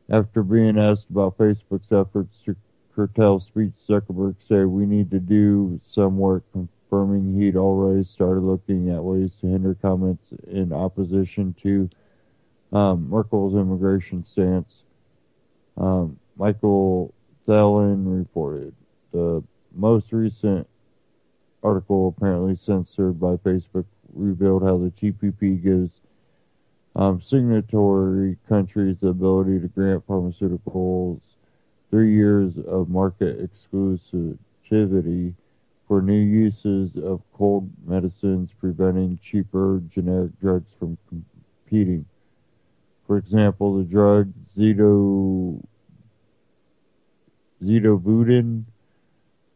After being asked about Facebook's efforts to curtail speech, Zuckerberg said, "We need to do some work," confirming he'd already started looking at ways to hinder comments in opposition to Merkel's immigration stance. Michael Thelen reported. The most recent article, apparently censored by Facebook, revealed how the TPP gives signatory countries the ability to grant pharmaceuticals 3 years of market exclusivity for new uses of cold medicines, preventing cheaper generic drugs from competing. For example, the drug Zidovudin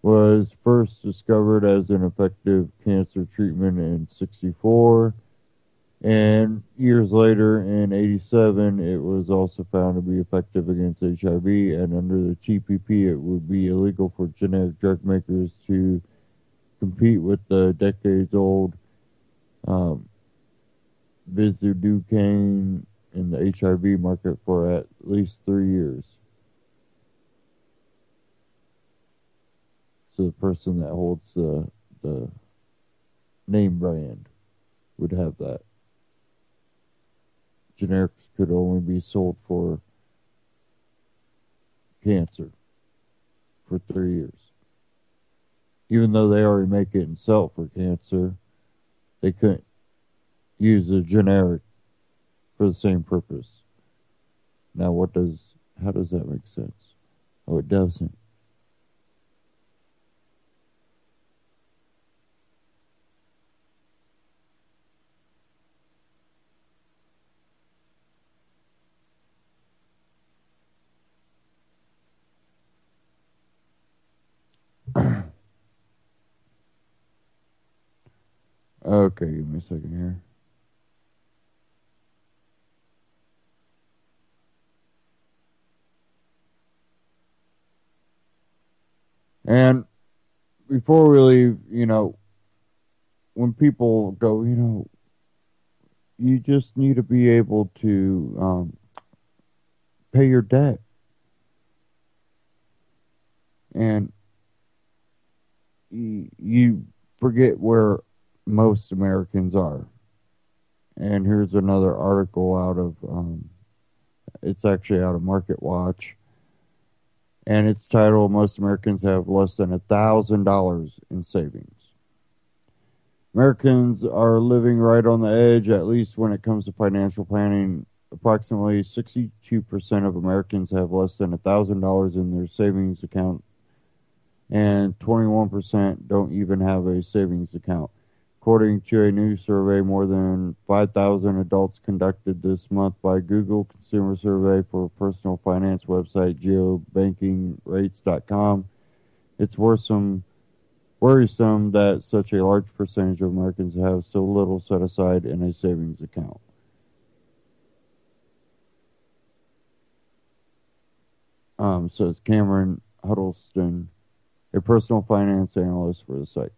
was first discovered as an effective cancer treatment in 1964, and years later, in 1987, it was also found to be effective against HIV, and under the TPP, it would be illegal for generic drug makers to compete with the decades-old Vizuducane in the HIV market for at least 3 years. So the person that holds the name brand would have that. Generics could only be sold for cancer for 3 years. Even though they already make it and sell it for cancer, they couldn't use a generic for the same purpose. Now how does that make sense? Oh, it doesn't. Okay, give me a second here. And before we leave, when people go, you just need to be able to pay your debt. And you forget where most Americans are. And here's another article out of, it's actually out of Market Watch. And it's titled, Most Americans Have Less Than $1,000 in Savings. Americans are living right on the edge, at least when it comes to financial planning. Approximately 62% of Americans have less than $1,000 in their savings account, and 21% don't even have a savings account. According to a new survey, more than 5,000 adults conducted this month by Google Consumer Survey for personal finance website geobankingrates.com. It's worrisome that such a large percentage of Americans have so little set aside in a savings account. Says Cameron Huddleston, a personal finance analyst for the site.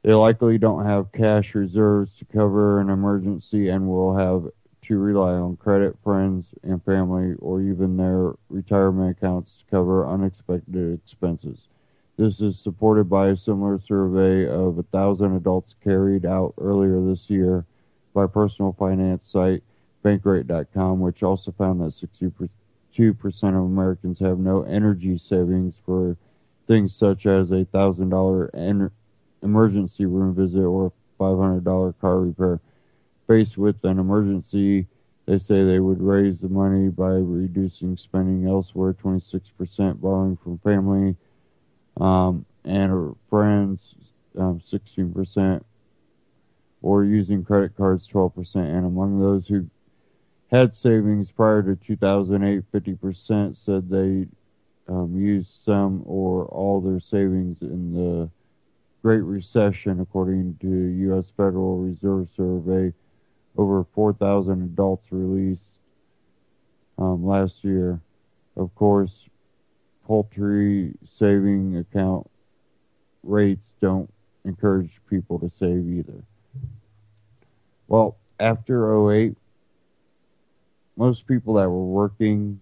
They likely don't have cash reserves to cover an emergency and will have to rely on credit, friends, and family, or even their retirement accounts to cover unexpected expenses. This is supported by a similar survey of 1,000 adults carried out earlier this year by personal finance site Bankrate.com, which also found that 62% of Americans have no energy savings for things such as a $1,000 emergency room visit or a $500 car repair. Faced with an emergency, they say they would raise the money by reducing spending elsewhere, 26% borrowing from family and friends, 16%, or using credit cards, 12%. And among those who had savings prior to 2008, 50% said they used some or all their savings in the Great Recession, according to U.S. Federal Reserve survey. Over 4,000 adults released last year. Of course, paltry saving account rates don't encourage people to save either. Well, after 2008, most people that were working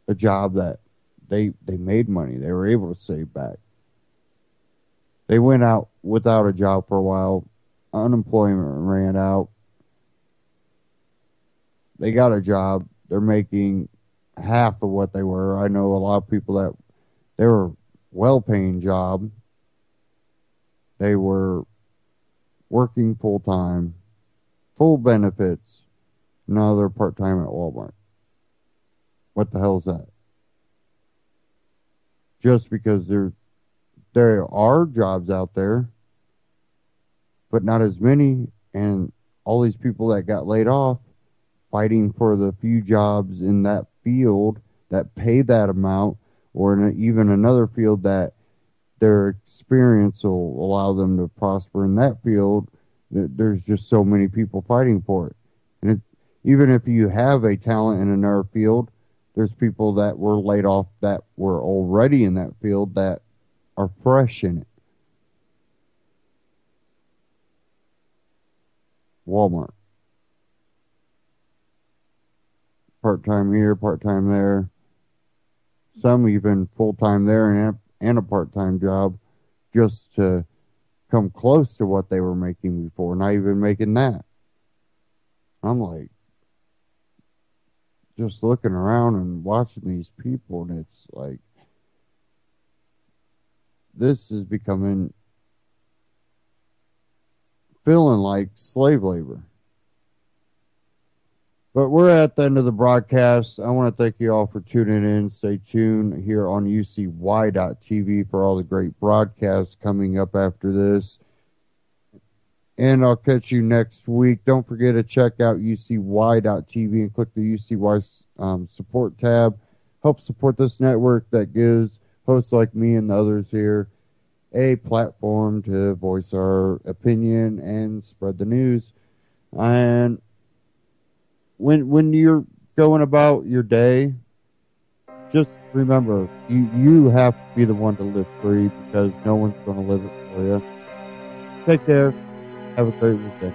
a job that they made money, they were able to save back. They went out without a job for a while. Unemployment ran out. They got a job. They're making half of what they were. I know a lot of people that they were well-paying job. They were working full-time, full benefits. Now they're part-time at Walmart. What the hell is that? Just because there are jobs out there, but not as many, and all these people that got laid off fighting for the few jobs in that field that pay that amount, or in even another field that their experience will allow them to prosper in that field. There's just so many people fighting for it. And even if you have a talent in another field, there's people that were laid off that were already in that field that are fresh in it. Walmart. Part-time here, part-time there. Some even full-time there and a part-time job just to come close to what they were making before, not even making that. I'm like, just looking around and watching these people, and it's like, this is becoming, feeling like slave labor. But we're at the end of the broadcast. I want to thank you all for tuning in. Stay tuned here on UCY.TV for all the great broadcasts coming up after this. And I'll catch you next week. Don't forget to check out UCY.TV and click the UCY support tab. Help support this network that gives hosts like me and others here a platform to voice our opinion and spread the news. And when you're going about your day, just remember, you have to be the one to live free, because no one's going to live it for you. Take care. Have a great weekend.